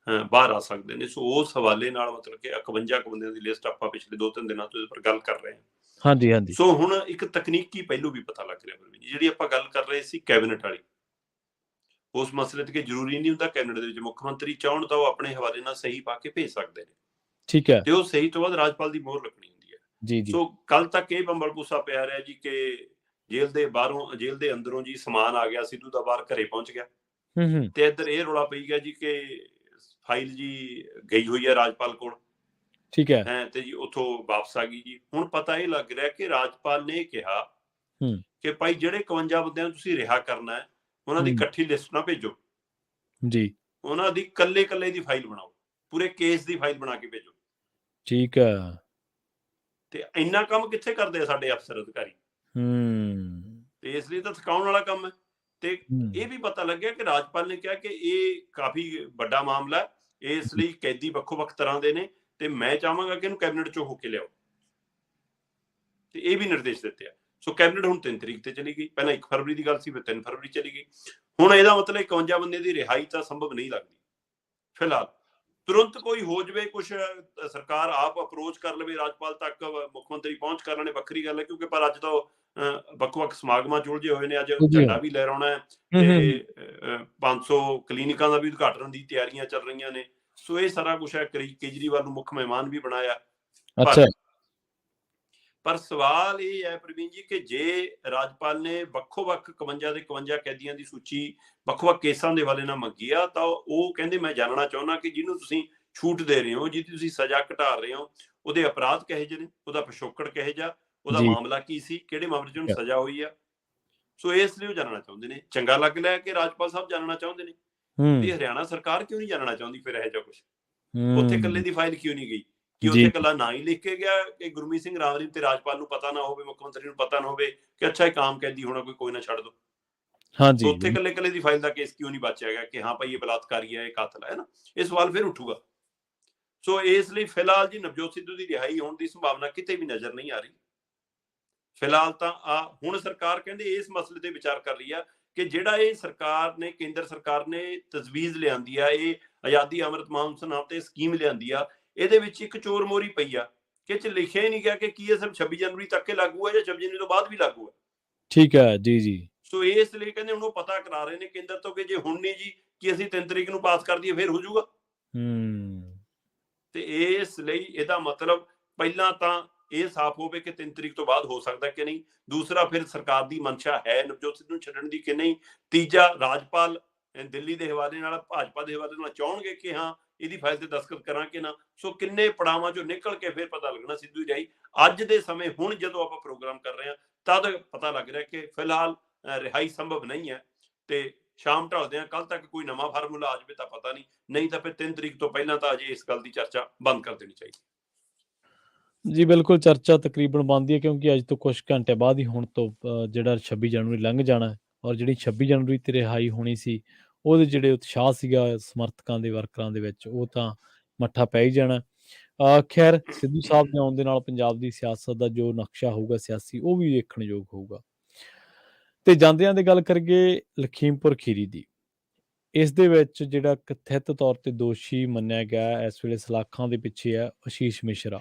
ਬਾਹਰ ਆ ਸਕਦੇ ਨੇ। ਸੋ ਉਸ ਹਵਾਲੇ ਨਾਲ ਮਤਲਬ ਕਿ 51 ਬੰਦਿਆਂ ਦੀ ਲਿਸਟ ਆਪਾਂ ਪਿਛਲੇ 2-3 ਦਿਨਾਂ ਤੋਂ ਇਸ ਪਰ ਗੱਲ ਕਰ ਰਹੇ ਹਾਂ। ਹਾਂਜੀ, ਹਾਂਜੀ। ਸੋ ਹੁਣ ਇੱਕ ਤਕਨੀਕੀ ਪਹਿਲੂ ਵੀ ਪਤਾ ਲੱਗ ਰਿਹਾ ਪ੍ਰਵੀਨ ਜੀ, ਜਿਹੜੀ ਆਪਾਂ ਗੱਲ ਕਰ ਰਹੇ ਸੀ ਕੈਬਨਿਟ ਵਾਲੀ, ਉਸ ਮਸਲੇ ਤੇ ਕਿ ਜ਼ਰੂਰੀ ਨਹੀਂ ਹੁੰਦਾ ਕੈਬਨਿਟ ਦੇ ਵਿੱਚ ਮੁੱਖ ਮੰਤਰੀ ਚਾਹੁਣ ਤਾਂ ਉਹ ਆਪਣੇ ਹਵਾਲੇ ਨਾਲ ਸਹੀ ਪਾ ਕੇ ਭੇਜ ਸਕਦੇ ਨੇ, ਠੀਕ ਹੈ। ਤੇ ਉਹ ਸਹੀ ਤੋਂ ਬਾਅਦ ਰਾਜਪਾਲ ਦੀ ਮੋਹਰ ਲੱਗਣੀ ਹੁੰਦੀ ਹੈ। ਜੀ, ਜੀ। ਸੋ ਕੱਲ ਤੱਕ ਇਹ ਬੰਬਲਪੂਸਾ ਪਿਆ ਰਿਹਾ ਜੀ ਕਿ ਜੇਲ੍ਹ ਦੇ ਬਾਹਰੋਂ, ਜੇਲ੍ਹ ਦੇ ਅੰਦਰੋਂ ਜੀ ਸਮਾਨ ਆ ਗਿਆ, ਸਿੱਧੂ ਦਾ ਬਾਹਰ ਘਰੇ ਪਹੁੰਚ ਗਿਆ, ਹੂੰ। ਤੇ ਇੱਧਰ ਇਹ ਰੌਲਾ ਪਈ ਗਿਆ ਜੀ ਕਿ ਫਾਈਲ ਜੀ ਗਈ ਹੋਈ ਹੈ ਰਾਜਪਾਲ ਕੋਲ, ਠੀਕ ਹੈ। ਤੇ ਜੀ ਉੱਥੋਂ ਵਾਪਸ ਆ ਗਈ ਜੀ। ਹੁਣ ਪਤਾ ਇਹ ਲੱਗ ਰਿਹਾ ਕਿ ਰਾਜਪਾਲ ਨੇ ਕਿਹਾ ਕਿ ਭਾਈ ਜਿਹੜੇ 51 ਬੰਦਿਆਂ ਨੂੰ ਤੁਸੀਂ ਰਿਹਾ ਕਰਨਾ ਹੈ, ਉਹਨਾਂ ਦੀ ਇਕੱਠੀ ਲਿਸਟ ਨਾ ਭੇਜੋ ਜੀ, ਉਹਨਾਂ ਦੀ ਕੱਲੇ ਦੀ ਫਾਈਲ ਬਣਾਓ, ਪੂਰੇ ਕੇਸ ਦੀ ਫਾਈਲ ਬਣਾ ਕੇ ਭੇਜੋ। ਠੀਕ ਹੈ। ਤੇ ਇੰਨਾ ਕੰਮ ਕਿੱਥੇ ਕਰਦੇ ਆ ਸਾਡੇ ਅਫਸਰ ਅਧਿਕਾਰੀ, ਤੇ ਇਸ ਲਈ ਤਾਂ ਥਕਾਉਣ ਵਾਲਾ ਕੰਮ ਹੈ। ਤੇ ਇਹ ਵੀ ਪਤਾ ਲੱਗਿਆ ਕਿ ਰਾਜਪਾਲ ਨੇ ਕਿਹਾ ਕਿ ਇਹ ਕਾਫੀ ਵੱਡਾ ਮਾਮਲਾ ਹੈ, ਇਸ ਲਈ ਕੈਦੀ ਵੱਖੋ-ਵੱਖ ਤਰ੍ਹਾਂ ਦੇ ਨੇ, ਤੇ ਮੈਂ ਚਾਹਾਂਗਾ ਕਿ ਇਹਨੂੰ ਕੈਬਨਿਟ ਚੋਂ ਹੋ ਕੇ ਲਿਆਓ, ਤੇ ਇਹ ਵੀ ਨਿਰਦੇਸ਼ ਦਿੱਤੇ ਆ। ਸੋ ਕੈਬਨਿਟ ਹੁਣ 3 ਤਰੀਕ ਤੇ ਚਲੀ ਗਈ, ਪਹਿਲਾਂ 1 ਫਰਵਰੀ ਦੀ ਗੱਲ ਸੀ, ਫਿਰ 3 ਫਰਵਰੀ ਚਲੀ ਗਈ। ਹੁਣ ਇਹਦਾ ਮਤਲਬ 51 ਬੰਦੇ ਦੀ ਰਿਹਾਈ ਤਾਂ ਸੰਭਵ ਨਹੀਂ ਲੱਗਦੀ ਫਿਲਹਾਲ। ਤੁਰੰਤ ਕੋਈ ਹੋ ਜਾਵੇ, ਕੁਝ ਸਰਕਾਰ ਆਪ ਅਪਰੋਚ ਕਰ ਲਵੇ ਰਾਜਪਾਲ ਤੱਕ, ਮੁੱਖ ਮੰਤਰੀ ਪਹੁੰਚ ਕਰ ਲੈਣੇ, ਵੱਖਰੀ ਗੱਲ ਹੈ, ਕਿਉਂਕਿ ਪਰ ਅੱਜ ਤਾਂ ਵੱਖ-ਵੱਖ ਸਮਾਗਮਾਂ 'ਚ ਉਲਝੇ ਹੋਏ ਨੇ। ਅੱਜ ਝੰਡਾ ਵੀ ਲਹਿਰਾਉਣਾ ਹੈ, ਤੇ 500 ਕਲੀਨਿਕਾਂ ਦਾ ਵੀ ਉਦਘਾਟਨ ਦੀ ਤਿਆਰੀਆਂ ਚੱਲ ਰਹੀਆਂ ਨੇ। ਸੋ ਇਹ ਸਾਰਾ ਕੁਝ ਹੈ। ਕੇਜਰੀਵਾਲ ਨੂੰ ਮੁੱਖ ਮਹਿਮਾਨ ਵੀ ਬਣਾਇਆ। ਪਰ ਸਵਾਲ ਇਹ ਹੈ ਪ੍ਰਵੀਨ ਜੀ ਕਿ ਜੇ ਰਾਜਪਾਲ ਨੇ ਵੱਖੋ-ਵੱਖ 51 ਦੇ 51 ਕੈਦੀਆਂ ਦੀ ਸੂਚੀ ਵੱਖ-ਵੱਖ ਕੇਸਾਂ ਦੇ ਹਵਾਲੇ ਨਾਲ ਮੰਗੀ ਆ, ਤਾਂ ਉਹ ਕਹਿੰਦੇ ਮੈਂ ਜਾਣਨਾ ਚਾਹੁੰਦਾ ਕਿ ਜਿਹਨੂੰ ਤੁਸੀਂ ਛੂਟ ਦੇ ਰਹੇ ਹੋ, ਜਿਹਦੀ ਤੁਸੀਂ ਸਜ਼ਾ ਘਟਾ ਰਹੇ ਹੋ, ਉਹਦੇ ਅਪਰਾਧ ਕਹੇ ਜਿਹੇ ਨੇ, ਉਹਦਾ ਪਿਛੋਕੜ ਕਹੇ ਜਾ, ਉਹਦਾ ਮਾਮਲਾ ਕੀ ਸੀ, ਕਿਹੜੇ ਮਾਮਲੇ 'ਚ ਉਹਨੂੰ ਸਜ਼ਾ ਹੋਈ ਆ। ਸੋ ਇਸ ਲਈ ਉਹ ਜਾਣਨਾ ਚਾਹੁੰਦੇ ਨੇ। ਚੰਗਾ ਲੱਗ ਲਿਆ ਕਿ ਰਾਜਪਾਲ ਸਾਹਿਬ ਜਾਣਨਾ ਚਾਹੁੰਦੇ ਨੇ, ਤੇ ਹਰਿਆਣਾ ਸਰਕਾਰ ਕਿਉਂ ਨਹੀਂ ਜਾਣਨਾ ਚਾਹੁੰਦੀ ਫਿਰ ਇਹੋ ਜਿਹਾ ਕੁਝ? ਉੱਥੇ ਇਕੱਲੇ ਦੀ ਫਾਈਲ ਕਿਉਂ ਨਹੀਂ ਗਈ? ਕਿ ਉੱਥੇ ਇਕੱਲਾ ਨਾ ਹੀ ਲਿਖ ਕੇ ਗਿਆ ਕਿ ਗੁਰਮੀਤ ਸਿੰਘ ਰਾਵਰੀਨ ਤੇ ਰਾਜਪਾਲ ਨੂੰ ਪਤਾ ਨਾ ਹੋਵੇ, ਮੁੱਖ ਮੰਤਰੀ ਨੂੰ ਪਤਾ ਨਾ ਹੋਵੇ ਕਿ ਅੱਛਾ ਇੱਕ ਆਮ ਕੈਦੀ ਹੋਣਾ, ਕੋਈ ਨਾ ਛੱਡ ਦੋ। ਸੋ ਉੱਥੇ ਇਕੱਲੇ ਦੀ ਫਾਈਲ ਦਾ ਕੇਸ ਕਿਉਂ ਨਹੀਂ ਬਚਿਆ ਗਿਆ ਕਿ ਹਾਂ ਭਾਈ ਇਹ ਬਲਾਤਕਾਰੀ ਹੈ, ਇਹ ਕਾਤਲ ਹੈ ਨਾ? ਇਹ ਸਵਾਲ ਫਿਰ ਉੱਠੂਗਾ। ਸੋ ਇਸ ਲਈ ਫਿਲਹਾਲ ਜੀ ਨਵਜੋਤ ਸਿੱਧੂ ਦੀ ਰਿਹਾਈ ਹੋਣ ਦੀ ਸੰਭਾਵਨਾ ਕਿਤੇ ਵੀ ਨਜ਼ਰ ਨਹੀਂ ਆ ਰਹੀ ਫਿਲਹਾਲ। ਤਾਂ ਹੁਣ ਸਰਕਾਰ ਕਹਿੰਦੇ ਇਸ ਮਸਲੇ ਤੇ ਵਿਚਾਰ ਕਰ ਰਹੀ ਆ ਕਿ ਜਿਹੜਾ ਇਹ ਸਰਕਾਰ ਨੇ, ਕੇਂਦਰ ਸਰਕਾਰ ਨੇ ਤਜਵੀਜ਼ ਲਿਆਂਦੀ ਆ, ਇਹ ਆਜ਼ਾਦੀ ਅੰਮ੍ਰਿਤ ਮਹੋਤਸਵ ਨਾਮ ਤੇ ਸਕੀਮ ਲਿਆਂਦੀ ਆ, ਇਹਦੇ ਵਿੱਚ ਇੱਕ ਚੋਰ ਮੋਰੀ ਪਈ ਆ ਕਿ ਇਹ 'ਚ ਲਿਖਿਆ ਹੀ ਨਹੀਂ ਗਿਆ ਕਿ ਕੀ ਇਹ ਸਿਰਫ 26 ਜਨਵਰੀ ਤੱਕ ਲਾਗੂ ਹੈ ਜਾਂ 26 ਜਨਵਰੀ ਤੋਂ ਬਾਅਦ ਵੀ ਲਾਗੂ ਹੈ। ਠੀਕ ਹੈ ਜੀ। ਸੋ ਇਸ ਲਈ ਕਹਿੰਦੇ ਹੁਣ ਉਹ ਪਤਾ ਕਰਾ ਰਹੇ ਨੇ ਕੇਂਦਰ ਤੋਂ ਕਿ ਜੇ ਹੁਣ ਨਹੀਂ ਜੀ ਕਿ ਅਸੀਂ 3 ਤਰੀਕ ਨੂੰ ਪਾਸ ਕਰ ਦਈਏ ਫਿਰ ਹੋ ਜਾਊਗਾ। ਤੇ ਇਸ ਲਈ ਇਹਦਾ ਮਤਲਬ ਪਹਿਲਾਂ ਤਾਂ ਇਹ ਸਾਫ਼ ਹੋਵੇ ਕਿ 3 ਤਰੀਕ ਤੋਂ ਬਾਅਦ ਹੋ ਸਕਦਾ ਕਿ ਨਹੀਂ। ਦੂਸਰਾ, ਫਿਰ ਸਰਕਾਰ ਦੀ ਮਨਸ਼ਾ ਹੈ ਨਵਜੋਤ ਸਿੱਧੂ ਨੂੰ ਛੱਡਣ ਦੀ ਕਿ ਨਹੀਂ। ਤੀਜਾ, ਰਾਜਪਾਲ ਦਿੱਲੀ ਦੇ ਹਵਾਲੇ ਨਾਲ, ਭਾਜਪਾ ਦੇ ਹਵਾਲੇ ਨਾਲ ਚਾਹੁਣਗੇ ਕਿ ਹਾਂ ਇਹਦੀ ਫਾਈਲ ਤੇ ਦਸਤਖਤ ਕਰਾਂ ਕਿ ਨਾ। ਸੋ ਕਿੰਨੇ ਪੜਾਵਾਂ ਚੋਂ ਨਿਕਲ ਕੇ ਫਿਰ ਪਤਾ ਲੱਗਣਾ ਸਿੱਧੂ ਦੀ ਰਿਹਾਈ। ਅੱਜ ਦੇ ਸਮੇਂ ਹੁਣ ਜਦੋਂ ਆਪਾਂ ਪ੍ਰੋਗਰਾਮ ਕਰ ਰਹੇ ਹਾਂ ਤਦ ਪਤਾ ਲੱਗ ਰਿਹਾ ਕਿ ਫਿਲਹਾਲ ਰਿਹਾਈ ਸੰਭਵ ਨਹੀਂ ਹੈ। ਤੇ ਸ਼ਾਮ ਢਲਦਿਆਂ ਕੱਲ ਤੱਕ ਕੋਈ ਨਵਾਂ ਫਾਰਮੂਲਾ ਆ ਜਾਵੇ ਤਾਂ ਪਤਾ ਨਹੀਂ ਤਾਂ ਫਿਰ 3 ਤਰੀਕ ਤੋਂ ਪਹਿਲਾਂ ਤਾਂ ਅਜੇ ਇਸ ਗੱਲ ਦੀ ਚਰਚਾ ਬੰਦ ਕਰ ਦੇਣੀ ਚਾਹੀਦੀ ਜੀ। ਬਿਲਕੁਲ, ਚਰਚਾ ਤਕਰੀਬਨ ਬਣਦੀ ਹੈ ਕਿਉਂਕਿ ਅੱਜ ਤੋਂ ਕੁਝ ਘੰਟੇ ਬਾਅਦ ਹੀ ਹੁਣ ਤੋਂ ਜਿਹੜਾ 26 ਜਨਵਰੀ ਲੰਘ ਜਾਣਾ, ਔਰ ਜਿਹੜੀ 26 ਜਨਵਰੀ ਤੇ ਰਿਹਾਈ ਹੋਣੀ ਸੀ, ਉਹਦੇ ਜਿਹੜੇ ਉਤਸ਼ਾਹ ਸੀਗਾ ਸਮਰਥਕਾਂ ਦੇ, ਵਰਕਰਾਂ ਦੇ ਵਿੱਚ, ਉਹ ਤਾਂ ਮੱਠਾ ਪੈ ਹੀ ਜਾਣਾ। ਖੈਰ, ਸਿੱਧੂ ਸਾਹਿਬ ਦੇ ਆਉਣ ਦੇ ਨਾਲ ਪੰਜਾਬ ਦੀ ਸਿਆਸਤ ਦਾ ਜੋ ਨਕਸ਼ਾ ਹੋਊਗਾ ਸਿਆਸੀ, ਉਹ ਵੀ ਵੇਖਣਯੋਗ ਹੋਊਗਾ। ਤੇ ਜਾਂਦਿਆਂ ਦੀ ਗੱਲ ਕਰੀਏ ਲਖੀਮਪੁਰ ਖੀਰੀ ਦੀ, ਇਸ ਦੇ ਵਿੱਚ ਜਿਹੜਾ ਕਥਿਤ ਤੌਰ ਤੇ ਦੋਸ਼ੀ ਮੰਨਿਆ ਗਿਆ ਇਸ ਵੇਲੇ ਸਲਾਖਾਂ ਦੇ ਪਿੱਛੇ ਹੈ ਆਸ਼ੀਸ਼ ਮਿਸ਼ਰਾ,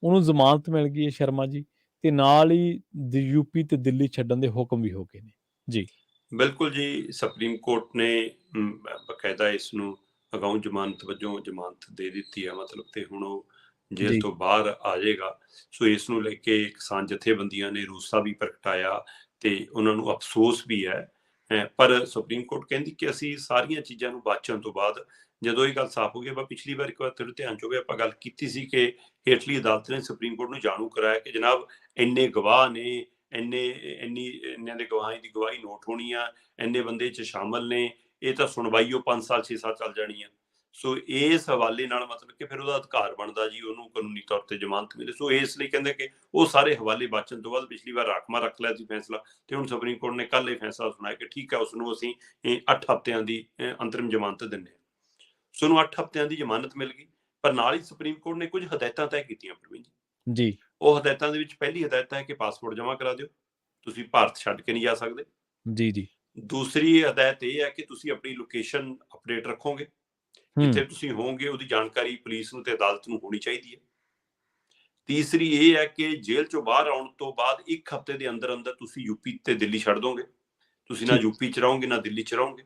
ਉਹਨੂੰ ਜ਼ਮਾਨਤ ਮਿਲ ਗਈ ਹੈ ਸ਼ਰਮਾ ਜੀ, ਤੇ ਨਾਲ ਹੀ ਯੂਪੀ ਤੇ ਦਿੱਲੀ ਛੱਡਣ ਦੇ ਹੁਕਮ ਵੀ ਹੋ ਗਏ ਨੇ ਜੀ। ਬਿਲਕੁਲ ਜੀ। ਸੁਪਰੀਮ ਕੋਰਟ ਨੇ ਬਕਾਇਦਾ ਇਸ ਨੂੰ ਅਗਾਊਂ ਜ਼ਮਾਨਤ ਵਜੋਂ ਜ਼ਮਾਨਤ ਦੇ ਦਿੱਤੀ ਹੈ ਮਤਲਬ, ਤੇ ਹੁਣ ਉਹ ਜੇਲ੍ਹ ਤੋਂ ਬਾਹਰ ਆ ਜਾਏਗਾ। ਸੋ ਇਸ ਨੂੰ ਲੈ ਕੇ ਕਿਸਾਨ ਜਥੇਬੰਦੀਆਂ ਨੇ ਰੋਸਾ ਵੀ ਪ੍ਰਗਟਾਇਆ ਤੇ ਉਹਨਾਂ ਨੂੰ ਅਫਸੋਸ ਵੀ ਹੈ। ਪਰ ਸੁਪਰੀਮ ਕੋਰਟ ਕਹਿੰਦੀ ਕਿ ਅਸੀਂ ਸਾਰੀਆਂ ਚੀਜ਼ਾਂ ਨੂੰ ਬਾਚਣ ਤੋਂ ਬਾਅਦ ਜਦੋਂ ਇਹ ਗੱਲ ਸਾਫ਼ ਹੋ ਗਈ, ਆਪਾਂ ਪਿਛਲੀ ਵਾਰ ਇੱਕ ਵਾਰ ਤੁਹਾਡੇ ਧਿਆਨ 'ਚ ਹੋਵੇ ਆਪਾਂ ਗੱਲ ਕੀਤੀ ਸੀ ਕਿ ਹੇਠਲੀ ਅਦਾਲਤ ਨੇ ਸੁਪਰੀਮ ਕੋਰਟ ਨੂੰ ਜਾਣੂ ਕਰਾਇਆ ਕਿ ਜਨਾਬ ਇੰਨੇ ਗਵਾਹ ਨੇ, ਇੰਨਿਆਂ ਦੇ ਗਵਾਹਾਂ ਦੀ ਗਵਾਹੀ ਨੋਟ ਹੋਣੀ ਆ, ਇੰਨੇ ਬੰਦੇ 'ਚ ਸ਼ਾਮਲ ਨੇ, ਇਹ ਤਾਂ ਸੁਣਵਾਈ ਉਹ 5 ਸਾਲ 6 ਸਾਲ ਚੱਲ ਜਾਣੀ ਆ। ਸੋ ਇਸ ਹਵਾਲੇ ਨਾਲ ਮਤਲਬ ਕਿ ਫਿਰ ਉਹਦਾ ਅਧਿਕਾਰ ਬਣਦਾ ਜੀ ਉਹਨੂੰ ਕਾਨੂੰਨੀ ਤੌਰ ਤੇ ਜ਼ਮਾਨਤ ਮਿਲੇ। ਸੋ ਇਸ ਲਈ ਕਹਿੰਦੇ ਕਿ ਉਹ ਸਾਰੇ ਹਵਾਲੇ ਬਾਚਣ ਤੋਂ ਬਾਅਦ ਪਿਛਲੀ ਵਾਰ ਰਾਖਵਾਂ ਰੱਖ ਲਿਆ ਸੀ ਫੈਸਲਾ, ਤੇ ਹੁਣ ਸੁਪਰੀਮ ਕੋਰਟ ਨੇ ਕੱਲ ਇਹ ਫੈਸਲਾ ਸੁਣਾਇਆ ਕਿ ਠੀਕ ਹੈ, ਉਸਨੂੰ ਅਸੀਂ 8 ਹਫ਼ਤਿਆਂ ਦੀ ਅੰਤਰਿਮ ਜ਼ਮਾਨਤ ਦਿੰਦੇ ਹਾਂ। ਸੋ ਉਹਨੂੰ 8 ਹਫ਼ਤਿਆਂ ਦੀ ਜ਼ਮਾਨਤ ਮਿਲ ਗਈ, ਪਰ ਨਾਲ ਹੀ ਸੁਪਰੀਮ ਕੋਰਟ ਨੇ ਕੁਝ ਹਦਾਇਤਾਂ ਤੈਅ ਕੀਤੀਆਂ ਪ੍ਰਵੀਨ ਜੀ। ਉਹ ਹਦਾਇਤਾਂ ਦੇ ਵਿੱਚ ਪਹਿਲੀ ਹਦਾਇਤ ਹੈ ਕਿ ਪਾਸਪੋਰਟ ਜਮ੍ਹਾਂ ਕਰਾ ਦਿਓ, ਤੁਸੀਂ ਭਾਰਤ ਛੱਡ ਕੇ ਨਹੀਂ ਜਾ ਸਕਦੇ। ਜੀ। ਦੂਸਰੀ ਹਦਾਇਤ ਇਹ ਹੈ ਕਿ ਤੁਸੀਂ ਆਪਣੀ ਲੋਕੇਸ਼ਨ ਅਪਡੇਟ ਰੱਖੋਗੇ, ਜਿੱਥੇ ਤੁਸੀਂ ਹੋਵੋਗੇ ਉਹਦੀ ਜਾਣਕਾਰੀ ਪੁਲਿਸ ਨੂੰ ਤੇ ਅਦਾਲਤ ਨੂੰ ਹੋਣੀ ਚਾਹੀਦੀ ਹੈ। ਤੀਸਰੀ ਇਹ ਹੈ ਕਿ ਜੇਲ੍ਹ ਚੋਂ ਬਾਹਰ ਆਉਣ ਤੋਂ ਬਾਅਦ 1 ਹਫ਼ਤੇ ਦੇ ਅੰਦਰ ਅੰਦਰ ਤੁਸੀਂ ਯੂਪੀ ਤੇ ਦਿੱਲੀ ਛੱਡ ਦੋਗੇ। ਤੁਸੀਂ ਨਾ ਠੀਕ। ਯੂਪੀ 'ਚ ਰਹੋਗੇ, ਨਾ ਦਿੱਲੀ 'ਚ ਰਹੋਗੇ।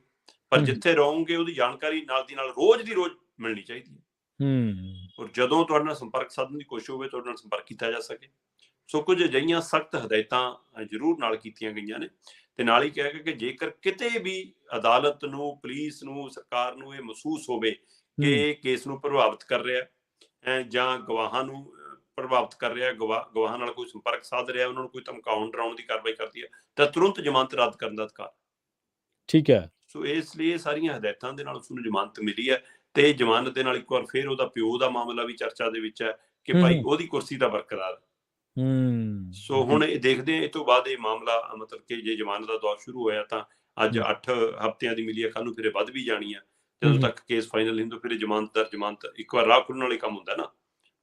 ਪਰ ਹੂੰ, ਜਿੱਥੇ ਰਹੋਗੇ ਉਹਦੀ ਜਾਣਕਾਰੀ ਨਾਲ ਦੀ ਨਾਲ ਰੋਜ਼ ਦੀ ਰੋਜ਼ ਮਿਲਣੀ ਚਾਹੀਦੀ ਹੈ। ਹੂੰ, ਔਰ ਜਦੋਂ ਤੁਹਾਡੇ ਨਾਲ ਸੰਪਰਕ ਸਾਧਨ ਦੀ ਕੋਸ਼ਿਸ਼ ਹੋਵੇ, ਤੁਹਾਡੇ ਨਾਲ ਸੰਪਰਕ ਕੀਤਾ ਜਾ ਸਕੇ। ਸੋ ਕੁਝ ਅਜਿਹੀਆਂ ਸਖਤ ਹਦਾਇਤਾਂ ਜ਼ਰੂਰ ਨਾਲ ਕੀਤੀਆਂ ਗਈਆਂ ਨੇ। ਤੇ ਨਾਲ ਹੀ ਕਿਹਾ ਗਿਆ ਕਿ ਜੇਕਰ ਕਿਤੇ ਵੀ ਅਦਾਲਤ ਨੂੰ, ਪੁਲਿਸ ਨੂੰ, ਸਰਕਾਰ ਨੂੰ ਇਹ ਮਹਿਸੂਸ ਹੋਵੇ ਕਿ ਹੂੰ, ਇਹ ਕੇਸ ਨੂੰ ਪ੍ਰਭਾਵਿਤ ਕਰ ਰਿਹਾ ਜਾਂ ਗਵਾਹਾਂ ਨੂੰ ਪ੍ਰਭਾਵਿਤ ਕਰ ਰਿਹਾ, ਗਵਾਹਾਂ ਨਾਲ ਕੋਈ ਸੰਪਰਕ ਸਾਧ ਰਿਹਾ, ਉਹਨਾਂ ਨੂੰ ਕੋਈ ਧਮਕਾਉਣ ਡਰਾਉਣ ਦੀ ਕਾਰਵਾਈ ਕਰਦੀ ਹੈ, ਤਾਂ ਤੁਰੰਤ ਜ਼ਮਾਨਤ ਰੱਦ ਕਰਨ ਦਾ ਅਧਿਕਾਰ। ਠੀਕ ਹੈ। ਸੋ ਇਸ ਲਈ ਇਹ ਸਾਰੀਆਂ ਹਦਾਇਤਾਂ ਦੇ ਨਾਲ ਉਸਨੂੰ ਜ਼ਮਾਨਤ ਮਿਲੀ ਹੈ। ਤੇ ਜ਼ਮਾਨਤ ਦੇ ਨਾਲ ਇੱਕ ਵਾਰ ਫਿਰ ਉਹਦਾ ਪਿਓ ਦਾ ਮਾਮਲਾ ਵੀ ਚਰਚਾ ਦੇ ਵਿੱਚ ਹੈ ਕਿ ਭਾਈ ਉਹਦੀ ਕੁਰਸੀ ਤਾਂ ਬਰਕਰਾਰ। ਸੋ ਹੁਣ ਇਹ ਦੇਖਦੇ ਹਾਂ ਇਹ ਤੋਂ ਬਾਅਦ ਇਹ ਮਾਮਲਾ ਮਤਲਬ ਕਿ ਜੇ ਜ਼ਮਾਨਤ ਦਾ ਦੌਰ ਸ਼ੁਰੂ ਹੋਇਆ ਤਾਂ ਅੱਜ 8 ਹਫ਼ਤਿਆਂ ਦੀ ਮਿਲੀ ਹੈ, ਕੱਲ੍ਹ ਨੂੰ ਫਿਰ ਵੱਧ ਵੀ ਜਾਣੀ ਆ। ਜਦੋਂ ਤੱਕ ਕੇਸ ਫਾਈਨਲ ਨਹੀਂ ਹੁੰਦਾ ਫਿਰ ਜ਼ਮਾਨਤ ਇੱਕ ਵਾਰ ਰਾਹ ਖੁੱਲਣ ਵਾਲੀ ਕੰਮ ਹੁੰਦਾ ਨਾ।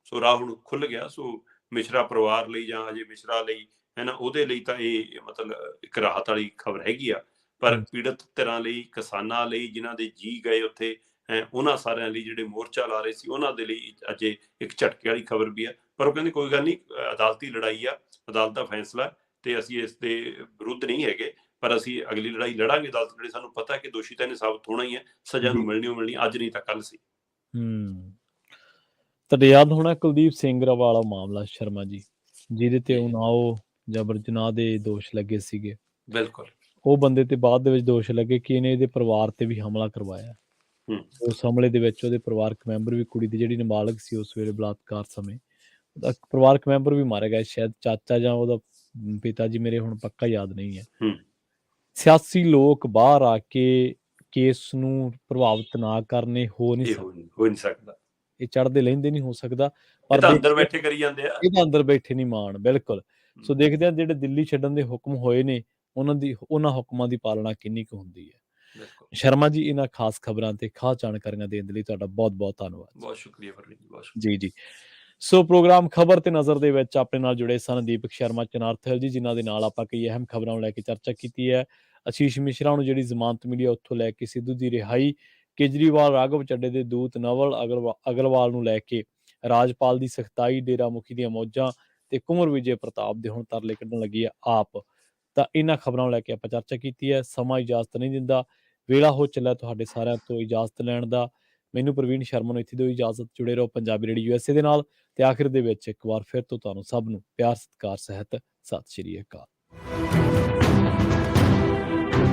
ਸੋ ਰਾਹ ਹੁਣ ਖੁੱਲ ਗਿਆ। ਸੋ ਮਿਸ਼ਰਾ ਪਰਿਵਾਰ ਲਈ ਜਾਂ ਅਜੇ ਮਿਸ਼ਰਾ ਲਈ ਹੈ ਨਾ, ਉਹਦੇ ਲਈ ਤਾਂ ਇਹ ਮਤਲਬ ਇੱਕ ਰਾਹਤ ਵਾਲੀ ਖਬਰ ਹੈਗੀ ਆ। ਪਰ ਪੀੜਤ ਧਿਰਾਂ ਲਈ, ਕਿਸਾਨਾਂ ਲਈ, ਜਿਨ੍ਹਾਂ ਦੇ ਜੀ ਗਏ ਉੱਥੇ, ਉਹਨਾਂ ਸਾਰਿਆਂ ਲਈ ਜਿਹੜੇ ਮੋਰਚਾ ਲਾ ਰਹੇ ਸੀ, ਉਹਨਾਂ ਦੇ ਲਈ ਅਜੇ ਇੱਕ ਝਟਕੇ ਵਾਲੀ ਖਬਰ ਵੀ ਆ। ਪਰ ਉਹ ਕਹਿੰਦੇ ਕੋਈ ਗੱਲ ਨਹੀਂ, ਅਦਾਲਤੀ ਲੜਾਈ ਆ, ਅਦਾਲਤ ਦਾ ਫੈਸਲਾ ਤੇ ਅਸੀਂ ਇਸ ਦੇ ਵਿਰੁੱਧ ਨਹੀਂ ਹੈਗੇ, ਪਰ ਅਸੀਂ ਅਗਲੀ ਲੜਾਈ ਲੜਾਂਗੇ। ਅਦਾਲਤ ਜਿਹੜੇ ਸਾਨੂੰ ਪਤਾ ਕਿ ਦੋਸ਼ੀ ਤਾਂ ਇਹਨੇ ਸਾਬਤ ਹੋਣਾ ਹੀ ਹੈ, ਸਜ਼ਾ ਨੂੰ ਮਿਲਣੀ ਅੱਜ ਨਹੀਂ ਤਾਂ ਕੱਲ ਸੀ। ਤੁਹਾਡੇ ਯਾਦ ਹੋਣਾ ਕੁਲਦੀਪ ਸਿੰਘ ਵਾਲਾ ਮਾਮਲਾ ਸ਼ਰਮਾ ਜੀ, ਜਿਹਦੇ ਤੇ ਉਨਾਓ ਜਬਰ ਜਨਾਹ ਦੇ ਦੋਸ਼ ਲੱਗੇ ਸੀਗੇ। ਬਿਲਕੁਲ। ਉਹ ਬੰਦੇ ਤੇ ਬਾਅਦ ਦੇ ਵਿੱਚ ਦੋਸ਼ ਲੱਗੇ ਕਿ ਇਹਨੇ ਇਹਦੇ ਪਰਿਵਾਰ ਤੇ ਵੀ ਹਮਲਾ ਕਰਵਾਇਆ। ਉਸ ਹਮਲੇ ਦੇ ਵਿੱਚ ਉਹਦੇ ਪਰਿਵਾਰਕ ਮੈਂਬਰ ਵੀ, ਕੁੜੀ ਦੀ ਜਿਹੜੀ ਨਾਬਾਲਗ ਸੀ ਉਸ ਵੇਲੇ ਬਲਾਤਕਾਰ ਸਮੇਂ, ਉਹਦਾ ਪਰਿਵਾਰਕ ਮੈਂਬਰ ਵੀ ਮਾਰਿਆ ਗਿਆ, ਸ਼ਾਇਦ ਚਾਚਾ ਜਾਂ ਉਹਦਾ ਪਿਤਾ ਜੀ, ਮੇਰੇ ਹੁਣ ਪੱਕਾ ਯਾਦ ਨਹੀਂ ਹੈ। ਸਿਆਸੀ ਲੋਕ ਬਾਹਰ ਆ ਕੇ ਕੇਸ ਨੂੰ ਪ੍ਰਭਾਵਿਤ ਨਾ ਕਰਨੇ ਹੋ ਨਹੀਂ ਸਕਦਾ। ਇਹ ਚੜ੍ਹਦੇ ਲਹਿੰਦੇ ਨਹੀਂ ਹੋ ਸਕਦਾ। ਪਰ ਅੰਦਰ ਬੈਠੇ ਕਰੀ ਜਾਂਦੇ ਆ, ਇਹਦਾ ਅੰਦਰ ਬੈਠੇ ਨਹੀਂ ਮਾਣ। ਬਿਲਕੁਲ। ਸੋ ਦੇਖਦੇ ਆ ਜਿਹੜੇ ਦਿੱਲੀ ਛੱਡਣ ਦੇ ਹੁਕਮ ਹੋਏ ਨੇ, ਉਹਨਾਂ ਹੁਕਮਾਂ ਦੀ ਪਾਲਣਾ ਕਿੰਨੀ ਕੁ ਹੁੰਦੀ ਹੈ। ਸ਼ਰਮਾ ਜੀ, ਇਹਨਾਂ ਖਾਸ ਖਬਰਾਂ ਤੇ ਖਾਸ ਜਾਣਕਾਰੀਆਂ ਦੇਣ ਦੇ ਲਈ ਤੁਹਾਡਾ ਬਹੁਤ ਬਹੁਤ ਧੰਨਵਾਦ। ਬਹੁਤ ਸ਼ੁਕਰੀਆ ਜੀ ਜੀ। ਸੋ ਪ੍ਰੋਗਰਾਮ ਖਬਰ ਤੇ ਨਜ਼ਰ ਦੇ ਵਿੱਚ ਆਪਣੇ ਨਾਲ ਜੁੜੇ ਸਨ ਦੀਪਕ ਸ਼ਰਮਾ ਚਨਾਰਥਲ ਜੀ, ਜਿਨ੍ਹਾਂ ਦੇ ਨਾਲ ਆਪਾਂ ਕਈ ਅਹਿਮ ਖਬਰਾਂ ਨੂੰ ਲੈ ਕੇ ਚਰਚਾ ਕੀਤੀ ਹੈ। ਆਸ਼ੀਸ਼ ਮਿਸ਼ਰਾ ਨੂੰ ਜਿਹੜੀ ਜ਼ਮਾਨਤ ਮਿਲੀ ਹੈ, ਉੱਥੋਂ ਲੈ ਕੇ ਸਿੱਧੂ ਦੀ ਰਿਹਾਈ, ਕੇਜਰੀਵਾਲ ਰਾਘਵ ਚੱਡੇ ਦੇ ਦੂਤ ਨਵਲ ਅਗਰਵਾਲ ਨੂੰ ਲੈ ਕੇ ਰਾਜਪਾਲ ਦੀ ਸਖਤਾਈ, ਡੇਰਾ ਮੁਖੀ ਦੀਆਂ ਮੌਜਾਂ ਤੇ ਕੁੰਵਰ ਵਿਜੇ ਪ੍ਰਤਾਪ ਦੇ ਹੁਣ ਤਰਲੇ ਕੱਢਣ ਲੱਗੀ ਹੈ ਆਪ। ਤਾਂ ਇਹਨਾਂ ਖਬਰਾਂ ਨੂੰ ਲੈ ਕੇ ਆਪਾਂ ਚਰਚਾ ਕੀਤੀ ਹੈ। ਸਮਾਂ ਇਜਾਜ਼ਤ ਨਹੀਂ ਦਿੰਦਾ, ਵੇਲਾ ਹੋ ਚੱਲਿਆ ਤੁਹਾਡੇ ਸਾਰਿਆਂ ਤੋਂ ਇਜਾਜ਼ਤ ਲੈਣ ਦਾ। ਮੈਨੂੰ ਪ੍ਰਵੀਨ ਸ਼ਰਮਾ ਨੂੰ ਇੱਥੇ ਦਿਓ ਇਜਾਜ਼ਤ। ਜੁੜੇ ਰਹੋ ਪੰਜਾਬੀ ਰੇਡੀਓ USA ਦੇ ਨਾਲ। ਤੇ ਆਖਿਰ ਦੇ ਵਿੱਚ ਇੱਕ ਵਾਰ ਫਿਰ ਤੋਂ ਤੁਹਾਨੂੰ ਸਭ ਨੂੰ ਪਿਆਰ, ਸਤਿਕਾਰ ਸਹਿਤ ਸਤਿ ਸ਼੍ਰੀ ਅਕਾਲ।